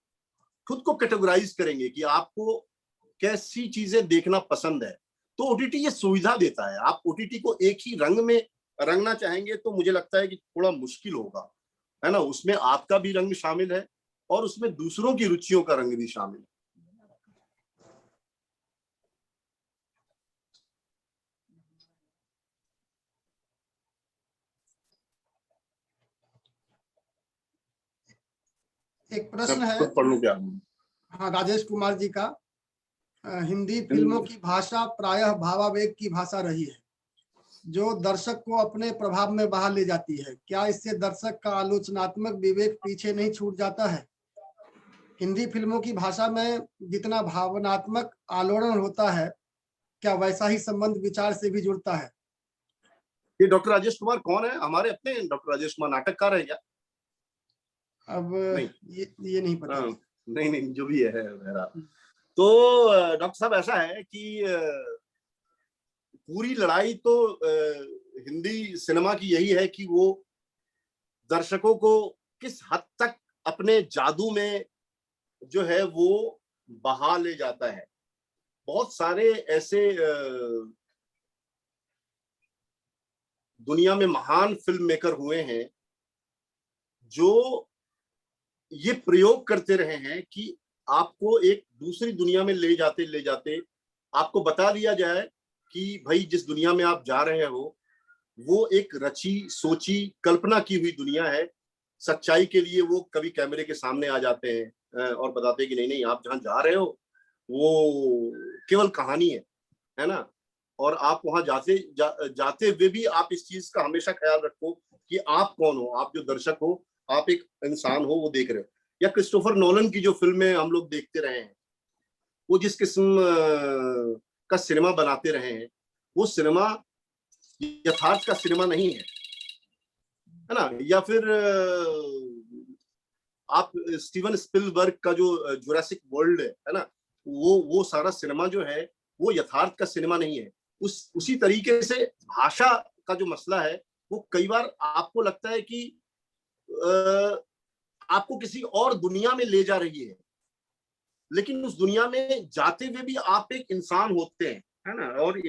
Speaker 2: खुद को कैटेगराइज करेंगे कि आपको कैसी चीजें देखना पसंद है। तो ओटीटी ये सुविधा देता है। आप ओटीटी को एक ही रंग में रंगना चाहेंगे तो मुझे लगता है कि थोड़ा मुश्किल होगा, है ना। उसमें आपका भी रंग शामिल है और उसमें दूसरों की रुचियों का रंग भी शामिल है।
Speaker 1: एक प्रश्न है,
Speaker 2: पढ़ लूं क्या?
Speaker 1: हाँ, राजेश कुमार जी का, हिंदी फिल्मों की भाषा प्रायः भावावेग की भाषा रही है जो दर्शक को अपने प्रभाव में बहा ले जाती है। क्या इससे दर्शक का आलोचनात्मक विवेक पीछे नहीं छूट जाता है? हिंदी फिल्मों की भाषा में जितना भावनात्मक आलोड़न होता है, क्या वैसा ही संबंध विचार से भी जुड़ता है?
Speaker 2: ये डॉक्टर राजेश कुमार कौन है? हमारे अपने डॉक्टर राजेश कुमार नाटककार है क्या?
Speaker 1: अब
Speaker 2: नहीं,
Speaker 1: ये नहीं पता।
Speaker 2: नहीं, जो भी है मेरा। तो डॉक्टर साहब ऐसा है कि पूरी लड़ाई तो हिंदी सिनेमा की यही है कि वो दर्शकों को किस हद तक अपने जादू में जो है वो बहा ले जाता है। बहुत सारे ऐसे दुनिया में महान फिल्म मेकर हुए हैं जो ये प्रयोग करते रहे हैं कि आपको एक दूसरी दुनिया में ले जाते आपको बता दिया जाए कि भाई जिस दुनिया में आप जा रहे हो वो एक रची सोची कल्पना की हुई दुनिया है। सच्चाई के लिए वो कभी कैमरे के सामने आ जाते हैं और बताते हैं कि नहीं आप जहां जा रहे हो वो केवल कहानी है ना। और आप वहां जाते हुए भी आप इस चीज का हमेशा ख्याल रखो कि आप कौन हो, आप जो दर्शक हो, आप एक इंसान हो, वो देख रहे हो। या क्रिस्टोफर नोलन की जो फिल्में हम लोग देखते रहे हैं, वो जिस किस्म का सिनेमा बनाते रहे हैं, वो सिनेमा यथार्थ का सिनेमा नहीं है ना। या फिर आप स्टीवन स्पिलबर्ग का जो जुरासिक वर्ल्ड है ना, वो सारा सिनेमा जो है वो यथार्थ का सिनेमा नहीं है। उसी तरीके से भाषा का जो मसला है वो कई बार आपको लगता है कि आपको किसी और दुनिया में ले जा रही है, लेकिन उस दुनिया में जाते हुए भी आप एक इंसान होते हैं, है ना। और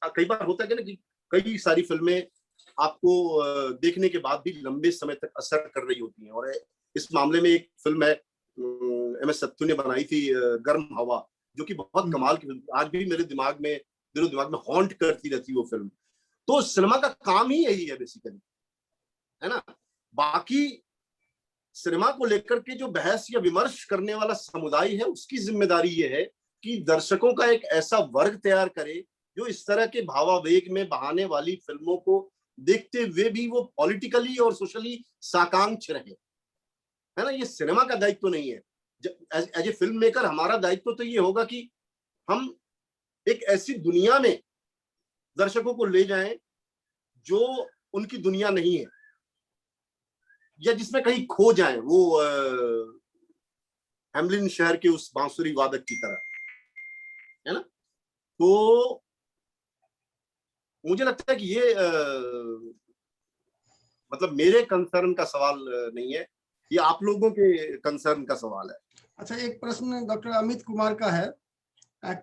Speaker 2: कई बार होता है ना कि कई सारी फिल्में आपको देखने के बाद भी लंबे समय तक असर कर रही होती हैं। और इस मामले में एक फिल्म है MS सत्तू ने बनाई थी, गर्म हवा, जो कि बहुत कमाल की फिल्म, आज भी मेरे दिमाग में हॉन्ट करती रहती वो फिल्म। तो सिनेमा का काम ही यही है बेसिकली, है ना। बाकी सिनेमा को लेकर के जो बहस या विमर्श करने वाला समुदाय है, उसकी जिम्मेदारी ये है कि दर्शकों का एक ऐसा वर्ग तैयार करे जो इस तरह के भावावेग में बहाने वाली फिल्मों को देखते हुए भी वो पॉलिटिकली और सोशली साकांक्ष रहे, है ना। ये सिनेमा का दायित्व नहीं है। एज ए फिल्म मेकर हमारा दायित्व तो ये होगा कि हम एक ऐसी दुनिया में दर्शकों को ले जाएं जो उनकी दुनिया नहीं है, या जिसमें कहीं खो जाए, वो हैमलिन शहर के उस बांसुरी वादक की तरह, है ना। तो मुझे लगता है कि ये मतलब मेरे कंसर्न का सवाल नहीं है, ये आप लोगों के कंसर्न का सवाल है।
Speaker 1: अच्छा, एक प्रश्न डॉक्टर अमित कुमार का है।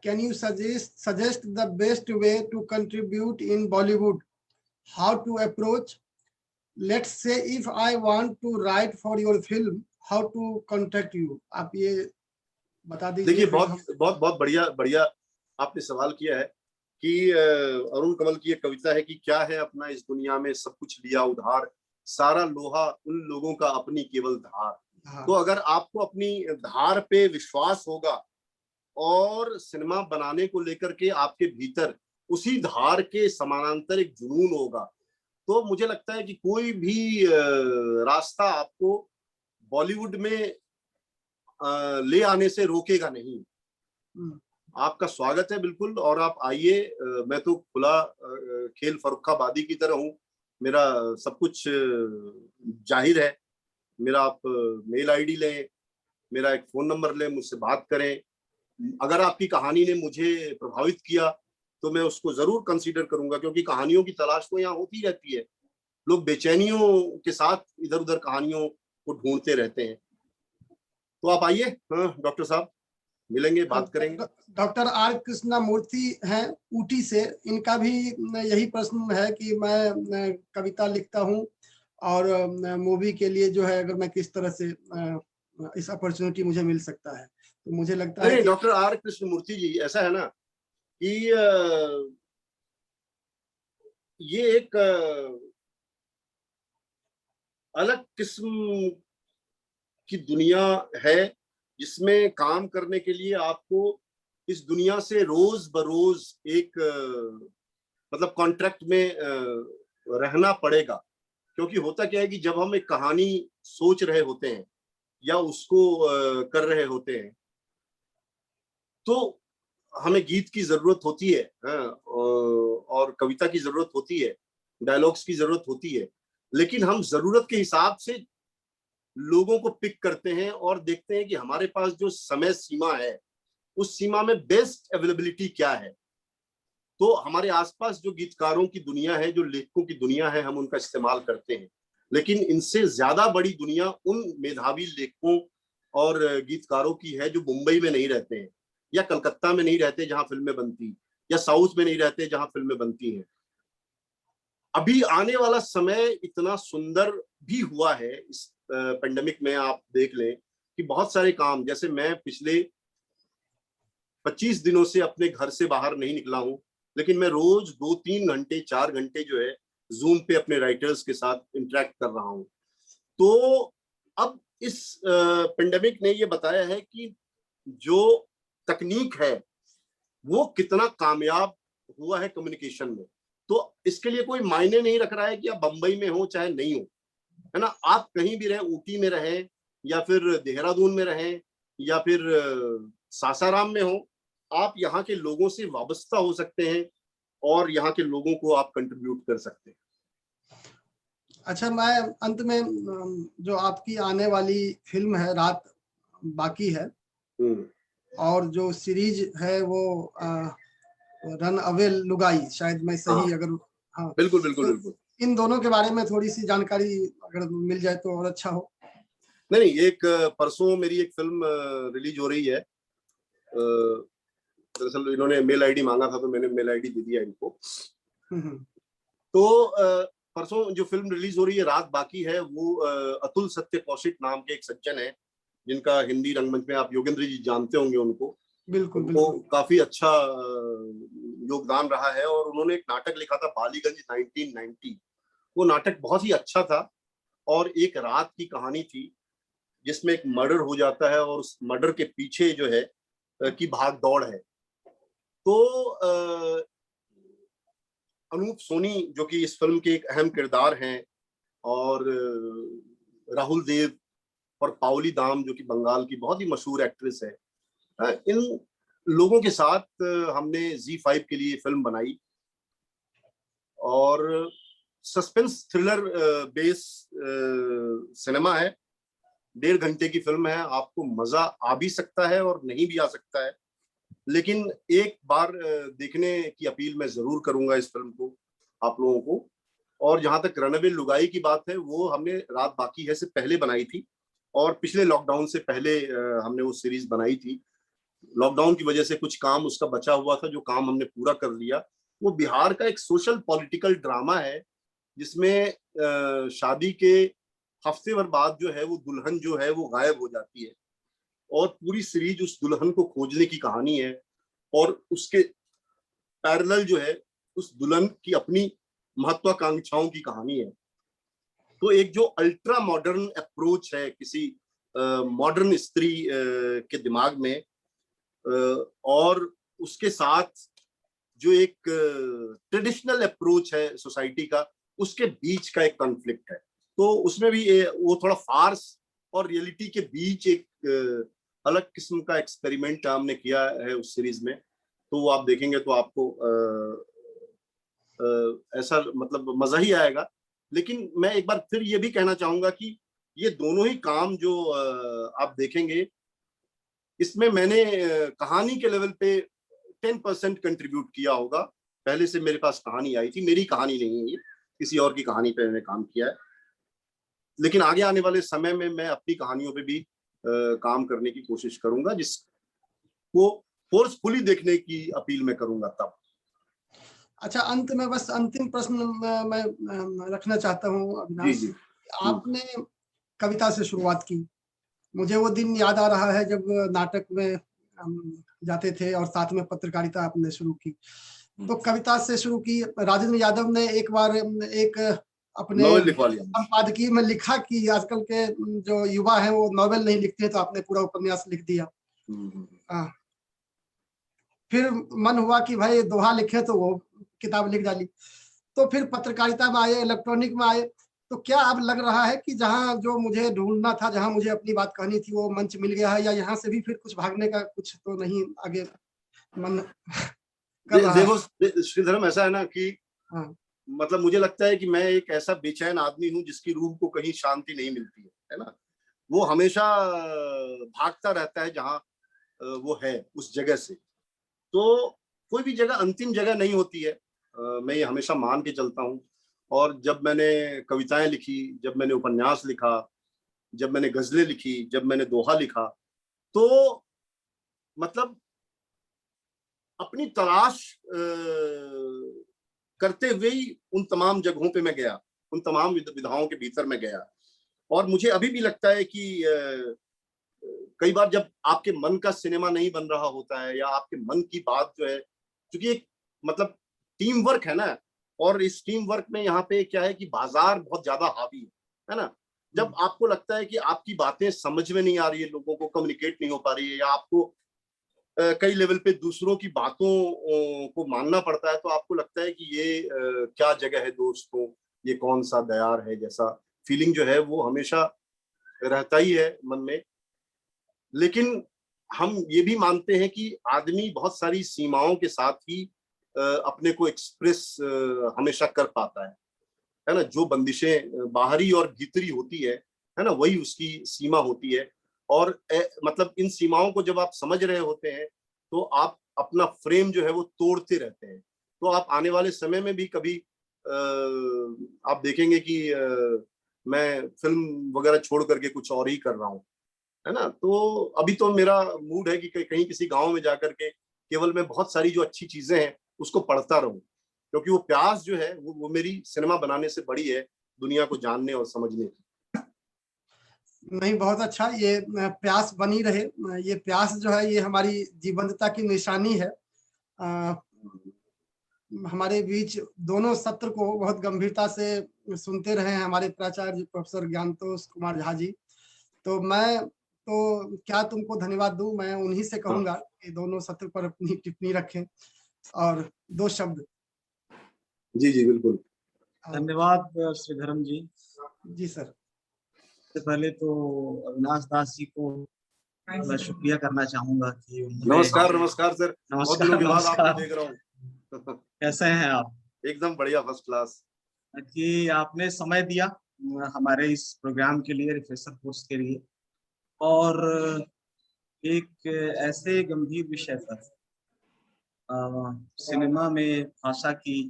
Speaker 1: Can you suggest the best way to contribute in Bollywood, how to approach, let's say if I want to write for your film, how to contact you? आप ये बता दीजिए।
Speaker 2: देखिए, बहुत बढ़िया आपने सवाल किया है कि अरुण कमल की एक कविता है कि क्या है अपना इस दुनिया में, सब कुछ लिया उधार, सारा लोहा उन लोगों का अपनी केवल धार।
Speaker 1: हाँ।
Speaker 2: तो अगर आपको अपनी धार पे विश्वास होगा और सिनेमा बनाने को लेकर के आपके भीतर उसी धार के समानांतर एक जुनून होगा, तो मुझे लगता है कि कोई भी रास्ता आपको बॉलीवुड में ले आने से रोकेगा नहीं। आपका स्वागत है बिल्कुल, और आप आइए। मैं तो खुला खेल फर्रुखाबादी की तरह हूँ, मेरा सब कुछ जाहिर है। मेरा आप मेल आईडी लें, मेरा एक फोन नंबर लें, मुझसे बात करें। अगर आपकी कहानी ने मुझे प्रभावित किया तो मैं उसको जरूर कंसीडर करूंगा, क्योंकि कहानियों की तलाश तो यहाँ होती रहती है। लोग बेचैनियों के साथ इधर उधर कहानियों को ढूंढते रहते हैं। तो आप आइए। हाँ डॉक्टर साहब, मिलेंगे, बात करेंगे।
Speaker 1: डॉक्टर आर कृष्णा मूर्ति हैं ऊटी से, इनका भी यही प्रश्न है कि मैं कविता लिखता हूं और मूवी के लिए जो है अगर मैं किस तरह से इस अपॉर्चुनिटी मुझे मिल सकता है। तो मुझे लगता है कि
Speaker 2: डॉक्टर आर कृष्ण मूर्ति जी, ऐसा है ना कि ये एक अलग किस्म की दुनिया है जिसमें काम करने के लिए आपको इस दुनिया से रोज बरोज एक मतलब कॉन्ट्रैक्ट में रहना पड़ेगा। क्योंकि होता क्या है कि जब हम एक कहानी सोच रहे होते हैं या उसको कर रहे होते हैं तो हमें गीत की जरूरत होती है, और कविता की जरूरत होती है, डायलॉग्स की जरूरत होती है, लेकिन हम जरूरत के हिसाब से लोगों को पिक करते हैं और देखते हैं कि हमारे पास जो समय सीमा है उस सीमा में बेस्ट अवेलेबिलिटी क्या है। तो हमारे आसपास जो गीतकारों की दुनिया है, जो लेखकों की दुनिया है, हम उनका इस्तेमाल करते हैं, लेकिन इनसे ज्यादा बड़ी दुनिया उन मेधावी लेखकों और गीतकारों की है जो मुंबई में नहीं रहते हैं, या कलकत्ता में नहीं रहते जहां फिल्में बनती, या साउथ में नहीं रहते जहां फिल्में बनती हैं। अभी आने वाला समय इतना सुंदर भी हुआ है इस पेंडेमिक में। आप देख लें कि बहुत सारे काम, जैसे मैं पिछले 25 दिनों से अपने घर से बाहर नहीं निकला हूं, लेकिन मैं रोज 2-3 घंटे 4 घंटे जो है जूम पे अपने राइटर्स के साथ इंटरेक्ट कर रहा हूं। तो अब इस पेंडेमिक ने ये बताया है कि जो तकनीक है वो कितना कामयाब हुआ है कम्युनिकेशन में। तो इसके लिए कोई मायने नहीं रख रहा है कि आप बंबई में हो चाहे नहीं हो, है ना। आप कहीं भी रहें, ऊटी में रहें या फिर देहरादून में रहें या फिर सासाराम में हो, आप यहाँ के लोगों से वाबस्ता हो सकते हैं और यहाँ के लोगों को आप कंट्रीब्यूट कर सकते हैं।
Speaker 1: अच्छा, मैं अंत में जो आपकी आने वाली फिल्म है रात बाकी है और जो सीरीज है वो रन अवे लुगाई, शायद मैं सही अगर हाँ
Speaker 2: बिल्कुल बिल्कुल तो बिल्कुल।
Speaker 1: इन दोनों के बारे में थोड़ी सी जानकारी अगर मिल जाए तो और अच्छा हो।
Speaker 2: नहीं, एक परसों मेरी एक फिल्म रिलीज हो रही है। दरअसल इन्होंने मेल आईडी मांगा था तो मैंने मेल आईडी दे दिया इनको। तो परसों जो फिल्म रिलीज हो रही है रात बाकी है, वो अतुल सत्य कौशिक नाम के एक सज्जन है जिनका हिंदी रंगमंच में आप योगेंद्र जी जानते होंगे उनको।
Speaker 1: बिल्कुल
Speaker 2: उनको काफी अच्छा योगदान रहा है और उन्होंने एक नाटक लिखा था बालीगंज 1990। वो नाटक बहुत ही अच्छा था और एक रात की कहानी थी जिसमें एक मर्डर हो जाता है और उस मर्डर के पीछे जो है की भाग दौड़ है। तो अनूप सोनी जो कि इस फिल्म के एक अहम किरदार हैं, और राहुल देव और पाओली दाम जो कि बंगाल की बहुत ही मशहूर एक्ट्रेस है, इन लोगों के साथ हमने Z5 के लिए फिल्म बनाई और सस्पेंस थ्रिलर बेस सिनेमा है। 1.5 घंटे की फिल्म है, आपको मजा आ भी सकता है और नहीं भी आ सकता है, लेकिन एक बार देखने की अपील मैं जरूर करूंगा इस फिल्म को। आप लोगों को। और जहां तक रनअवे लुगाई की बात है, वो हमने रात बाकी है से पहले बनाई थी और पिछले लॉकडाउन से पहले हमने वो सीरीज बनाई थी। लॉकडाउन की वजह से कुछ काम उसका बचा हुआ था, जो काम हमने पूरा कर लिया। वो बिहार का एक सोशल पॉलिटिकल ड्रामा है, जिसमें शादी के हफ्ते भर बाद जो है वो दुल्हन जो है वो गायब हो जाती है और पूरी सीरीज उस दुल्हन को खोजने की कहानी है। और उसके पैरेलल जो है उस दुल्हन की अपनी महत्वाकांक्षाओं की कहानी है। तो एक जो अल्ट्रा मॉडर्न अप्रोच है किसी मॉडर्न स्त्री के दिमाग में, और उसके साथ जो एक ट्रेडिशनल अप्रोच है सोसाइटी का, उसके बीच का एक कॉन्फ्लिक्ट है। तो उसमें भी वो थोड़ा फार्स और रियलिटी के बीच एक अलग किस्म का एक्सपेरिमेंट हमने किया है उस सीरीज में। तो वो आप देखेंगे तो आपको ऐसा मतलब मजा ही आएगा। लेकिन मैं एक बार फिर ये भी कहना चाहूंगा कि ये दोनों ही काम जो आप देखेंगे, इसमें मैंने कहानी के लेवल पे 10% कंट्रीब्यूट किया होगा। पहले से मेरे पास कहानी आई थी, मेरी कहानी नहीं है ये, किसी और की कहानी पे मैंने काम किया है। लेकिन आगे आने वाले समय में मैं अपनी कहानियों पे भी काम करने की कोशिश करूंगा, जिसको फोर्सफुली देखने की अपील मैं करूंगा तब।
Speaker 1: अच्छा, अंत में बस अंतिम प्रश्न मैं रखना चाहता हूँ अविनाश।
Speaker 2: जी।
Speaker 1: आपने कविता से शुरुआत की, मुझे वो दिन याद आ रहा है जब नाटक में हम जाते थे और साथ में पत्रकारिता आपने शुरू की। तो कविता से शुरू की। राजेंद्र यादव ने एक बार एक अपने
Speaker 2: नॉवेल लिखवा लिया।
Speaker 1: संपादकीय में लिखा कि आजकल के जो युवा हैं वो नॉवेल नहीं लिखते, तो आपने पूरा उपन्यास लिख दिया। फिर मन हुआ कि भाई दोहा लिखे, तो वो किताब लिख डाली। तो फिर पत्रकारिता में आए, इलेक्ट्रॉनिक में आए। तो क्या अब लग रहा है कि जहां जो मुझे ढूंढना था, जहां मुझे अपनी बात कहनी थी, वो मंच मिल गया है, या यहाँ से भी फिर कुछ भागने का कुछ तो नहीं आगे मन कर रहा है?
Speaker 2: देखो श्रीधरम, ऐसा है ना कि
Speaker 1: हाँ।
Speaker 2: मतलब मुझे लगता है कि मैं एक ऐसा बेचैन आदमी हूं जिसकी रूह को कहीं शांति नहीं मिलती है ना। वो हमेशा भागता रहता है जहां वो है उस जगह से। तो कोई भी जगह अंतिम जगह नहीं होती है, मैं ये हमेशा मान के चलता हूँ। और जब मैंने कविताएं लिखी, जब मैंने उपन्यास लिखा, जब मैंने गजलें लिखी, जब मैंने दोहा लिखा, तो मतलब अपनी तलाश करते हुए ही उन तमाम जगहों पे मैं गया, उन तमाम विधाओं के भीतर मैं गया। और मुझे अभी भी लगता है कि कई बार जब आपके मन का सिनेमा नहीं बन रहा होता है, या आपके मन की बात जो है, क्योंकि एक मतलब टीम वर्क है ना, और इस टीम वर्क में यहाँ पे क्या है कि बाजार बहुत ज्यादा हावी है ना। जब आपको लगता है कि आपकी बातें समझ में नहीं आ रही है, लोगों को कम्युनिकेट नहीं हो पा रही है, या आपको कई लेवल पे दूसरों की बातों को मानना पड़ता है, तो आपको लगता है कि ये क्या जगह है दोस्तों, ये कौन सा दयार है, जैसा फीलिंग जो है वो हमेशा रहता ही है मन में। लेकिन हम ये भी मानते हैं कि आदमी बहुत सारी सीमाओं के साथ ही अपने को एक्सप्रेस हमेशा कर पाता है ना। जो बंदिशें बाहरी और भीतरी होती है ना, वही उसकी सीमा होती है। और मतलब इन सीमाओं को जब आप समझ रहे होते हैं, तो आप अपना फ्रेम जो है वो तोड़ते रहते हैं। तो आप आने वाले समय में भी कभी आप देखेंगे कि मैं फिल्म वगैरह छोड़ करके कुछ और ही कर रहा हूँ, है ना। तो अभी तो मेरा मूड है कि कहीं किसी गांव में जाकर के केवल मैं बहुत सारी जो अच्छी चीजें हैं उसको पढ़ता रहूं, क्योंकि वो प्यास जो है वो मेरी सिनेमा बनाने से बड़ी है, दुनिया को जानने और समझने की।
Speaker 1: नहीं, बहुत अच्छा, ये प्यास बनी रहे। ये प्यास जो है ये हमारी जीवंतता की निशानी है। हमारे बीच दोनों सत्र को बहुत गंभीरता से सुनते रहे हैं हमारे प्राचार्य प्रोफेसर ज्ञानतोष कुमार झा जी। तो मैं तो क्या तुमको धन्यवाद दूं, मैं उन्हीं से कहूंगा कि दोनों सत्र पर अपनी टिप्पणी रखें और 2 शब्द।
Speaker 2: जी जी बिल्कुल।
Speaker 4: धन्यवाद श्रीधरम जी।
Speaker 1: जी सर।
Speaker 4: सबसे पहले तो अविनाश दास जी को मैं शुक्रिया करना चाहूंगा कि
Speaker 2: नमस्कार सर। बहुत दिनों के बाद आपको देख रहा हूँ।
Speaker 4: कैसे हैं आप?
Speaker 2: एकदम बढ़िया, फर्स्ट क्लास।
Speaker 4: कि आपने समय दिया हमारे इस प्रोग्राम के लिए, रिफ्रेशर कोर्स के लिए, और एक ऐसे गंभीर विषय पर सिनेमा में भाषा की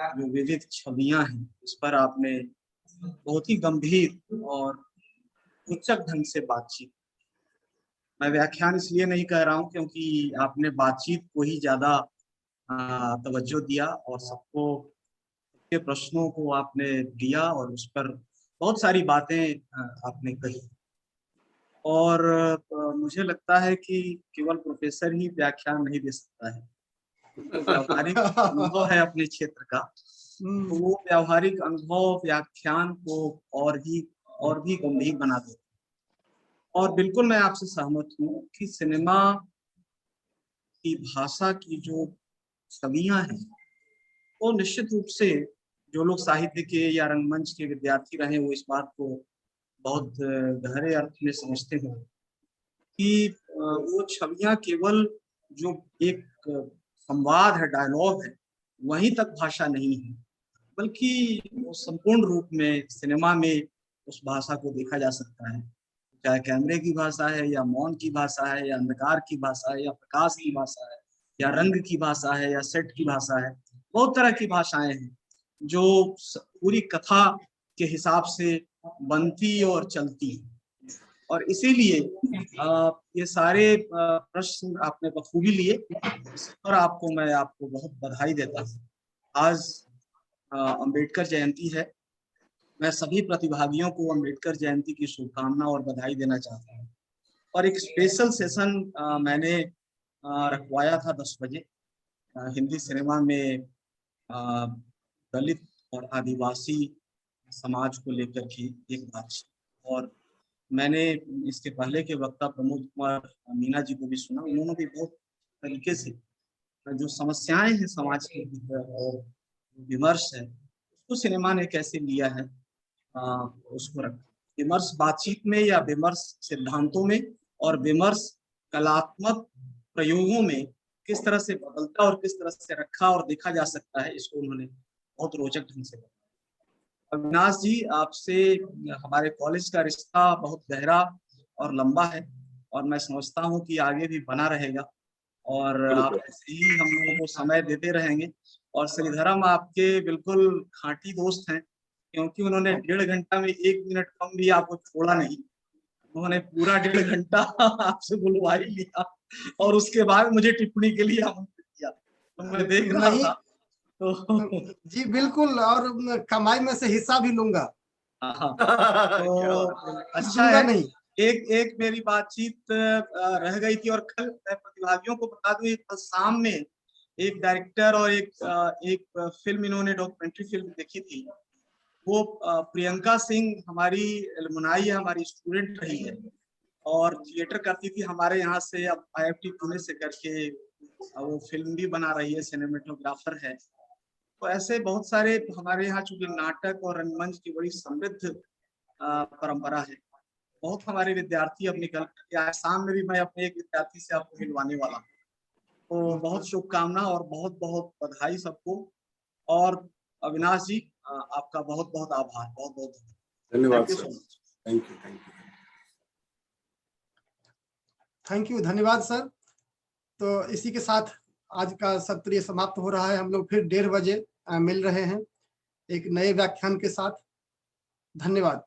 Speaker 4: जो विविध छवियां हैं, इस पर आपने बहुत ही गंभीर और रोचक ढंग से बातचीत। मैं व्याख्यान इसलिए नहीं कह रहा हूं क्योंकि आपने बातचीत को ही ज्यादा तवज्जो दिया और सबको के प्रश्नों को आपने दिया और उस पर बहुत सारी बातें आपने कही। और मुझे लगता है कि केवल प्रोफेसर ही व्याख्यान नहीं दे सकता है, तो व्यावहारिक अनुभव है अपने क्षेत्र का, तो वो व्यावहारिक अनुभव व्याख्यान को और भी गंभीर बना देता है। और बिल्कुल मैं आपसे सहमत हूँ कि सिनेमा की भाषा की जो छवियां हैं वो निश्चित रूप से जो लोग साहित्य के या रंगमंच के विद्यार्थी रहे वो इस बात को बहुत गहरे अर्थ में समझते हैं कि वो छवियां केवल जो एक संवाद है, डायलॉग है, वहीं तक भाषा नहीं है, बल्कि वो संपूर्ण रूप में सिनेमा में उस भाषा को देखा जा सकता है, चाहे कैमरे की भाषा है या मौन की भाषा है या अंधकार की भाषा है या प्रकाश की भाषा है या रंग की भाषा है या सेट की भाषा है। बहुत तरह की भाषाएं हैं जो पूरी कथा के हिसाब से बनती और चलती है। और इसीलिए ये सारे प्रश्न आपने बखूबी लिए, इस पर मैं आपको बहुत बधाई देता हूँ। आज अंबेडकर जयंती है। मैं सभी प्रतिभागियों को अंबेडकर जयंती की शुभकामना और बधाई देना चाहता हूँ। और एक स्पेशल सेशन मैंने रखवाया था 10 बजे हिंदी सिनेमा में दलित और आदिवासी समाज को लेकर के एक बातचीत। और मैंने इसके पहले के वक्ता प्रमोद कुमार मीना जी को भी सुना। उन्होंने भी बहुत तरीके से जो समस्याएं हैं समाज के और विमर्श है उसको सिनेमा ने कैसे लिया है उसको रखा। विमर्श बातचीत में या विमर्श सिद्धांतों में और विमर्श कलात्मक प्रयोगों में किस तरह से बदलता और किस तरह से रखा और देखा जा सकता है, इसको उन्होंने बहुत रोचक ढंग से बताया। अविनाश जी, आपसे हमारे कॉलेज का रिश्ता बहुत गहरा और लंबा है और मैं समझता हूँ कि आगे भी बना रहेगा और आप ऐसे ही हम लोगों को समय देते रहेंगे। और श्रीधरम आपके बिल्कुल खांटी दोस्त हैं, क्योंकि उन्होंने 1.5 घंटा में 1 मिनट कम भी आपको छोड़ा नहीं। उन्होंने पूरा 1.5 घंटा आपसे बुलवा ही लिया और उसके बाद मुझे टिप्पणी के लिए आमंत्रित किया। तो मैं देख रहा था तो
Speaker 1: जी बिल्कुल, और कमाई में से हिस्सा भी लूंगा।
Speaker 4: तो अच्छा है। नहीं, एक मेरी बातचीत रह गई थी और कल मैं प्रतिभागियों को बता दूं, कल शाम में एक डायरेक्टर और एक फिल्म, इन्होंने डॉक्यूमेंट्री फिल्म देखी थी। वो प्रियंका सिंह हमारी एलुमनाई है, हमारी स्टूडेंट रही है और थिएटर करती थी हमारे यहाँ से, अब IIT पुणे से करके वो फिल्म भी बना रही है, सिनेमेटोग्राफर है। तो ऐसे बहुत सारे हमारे यहाँ चूंकि नाटक और रंगमंच की बड़ी समृद्ध परंपरा है, बहुत हमारे विद्यार्थी अब निकल के आए। शाम में भी मैं अपने एक विद्यार्थी से आपको मिलवाने वाला हूँ। तो बहुत शुभकामना और बहुत बहुत बधाई सबको। और अविनाश जी, आपका बहुत बहुत आभार, बहुत बहुत
Speaker 2: धन्यवाद।
Speaker 1: थैंक यू, धन्यवाद सर। तो इसी के साथ आज का सत्र समाप्त हो रहा है। हम लोग फिर 1:30 बजे मिल रहे हैं एक नए व्याख्यान के साथ। धन्यवाद।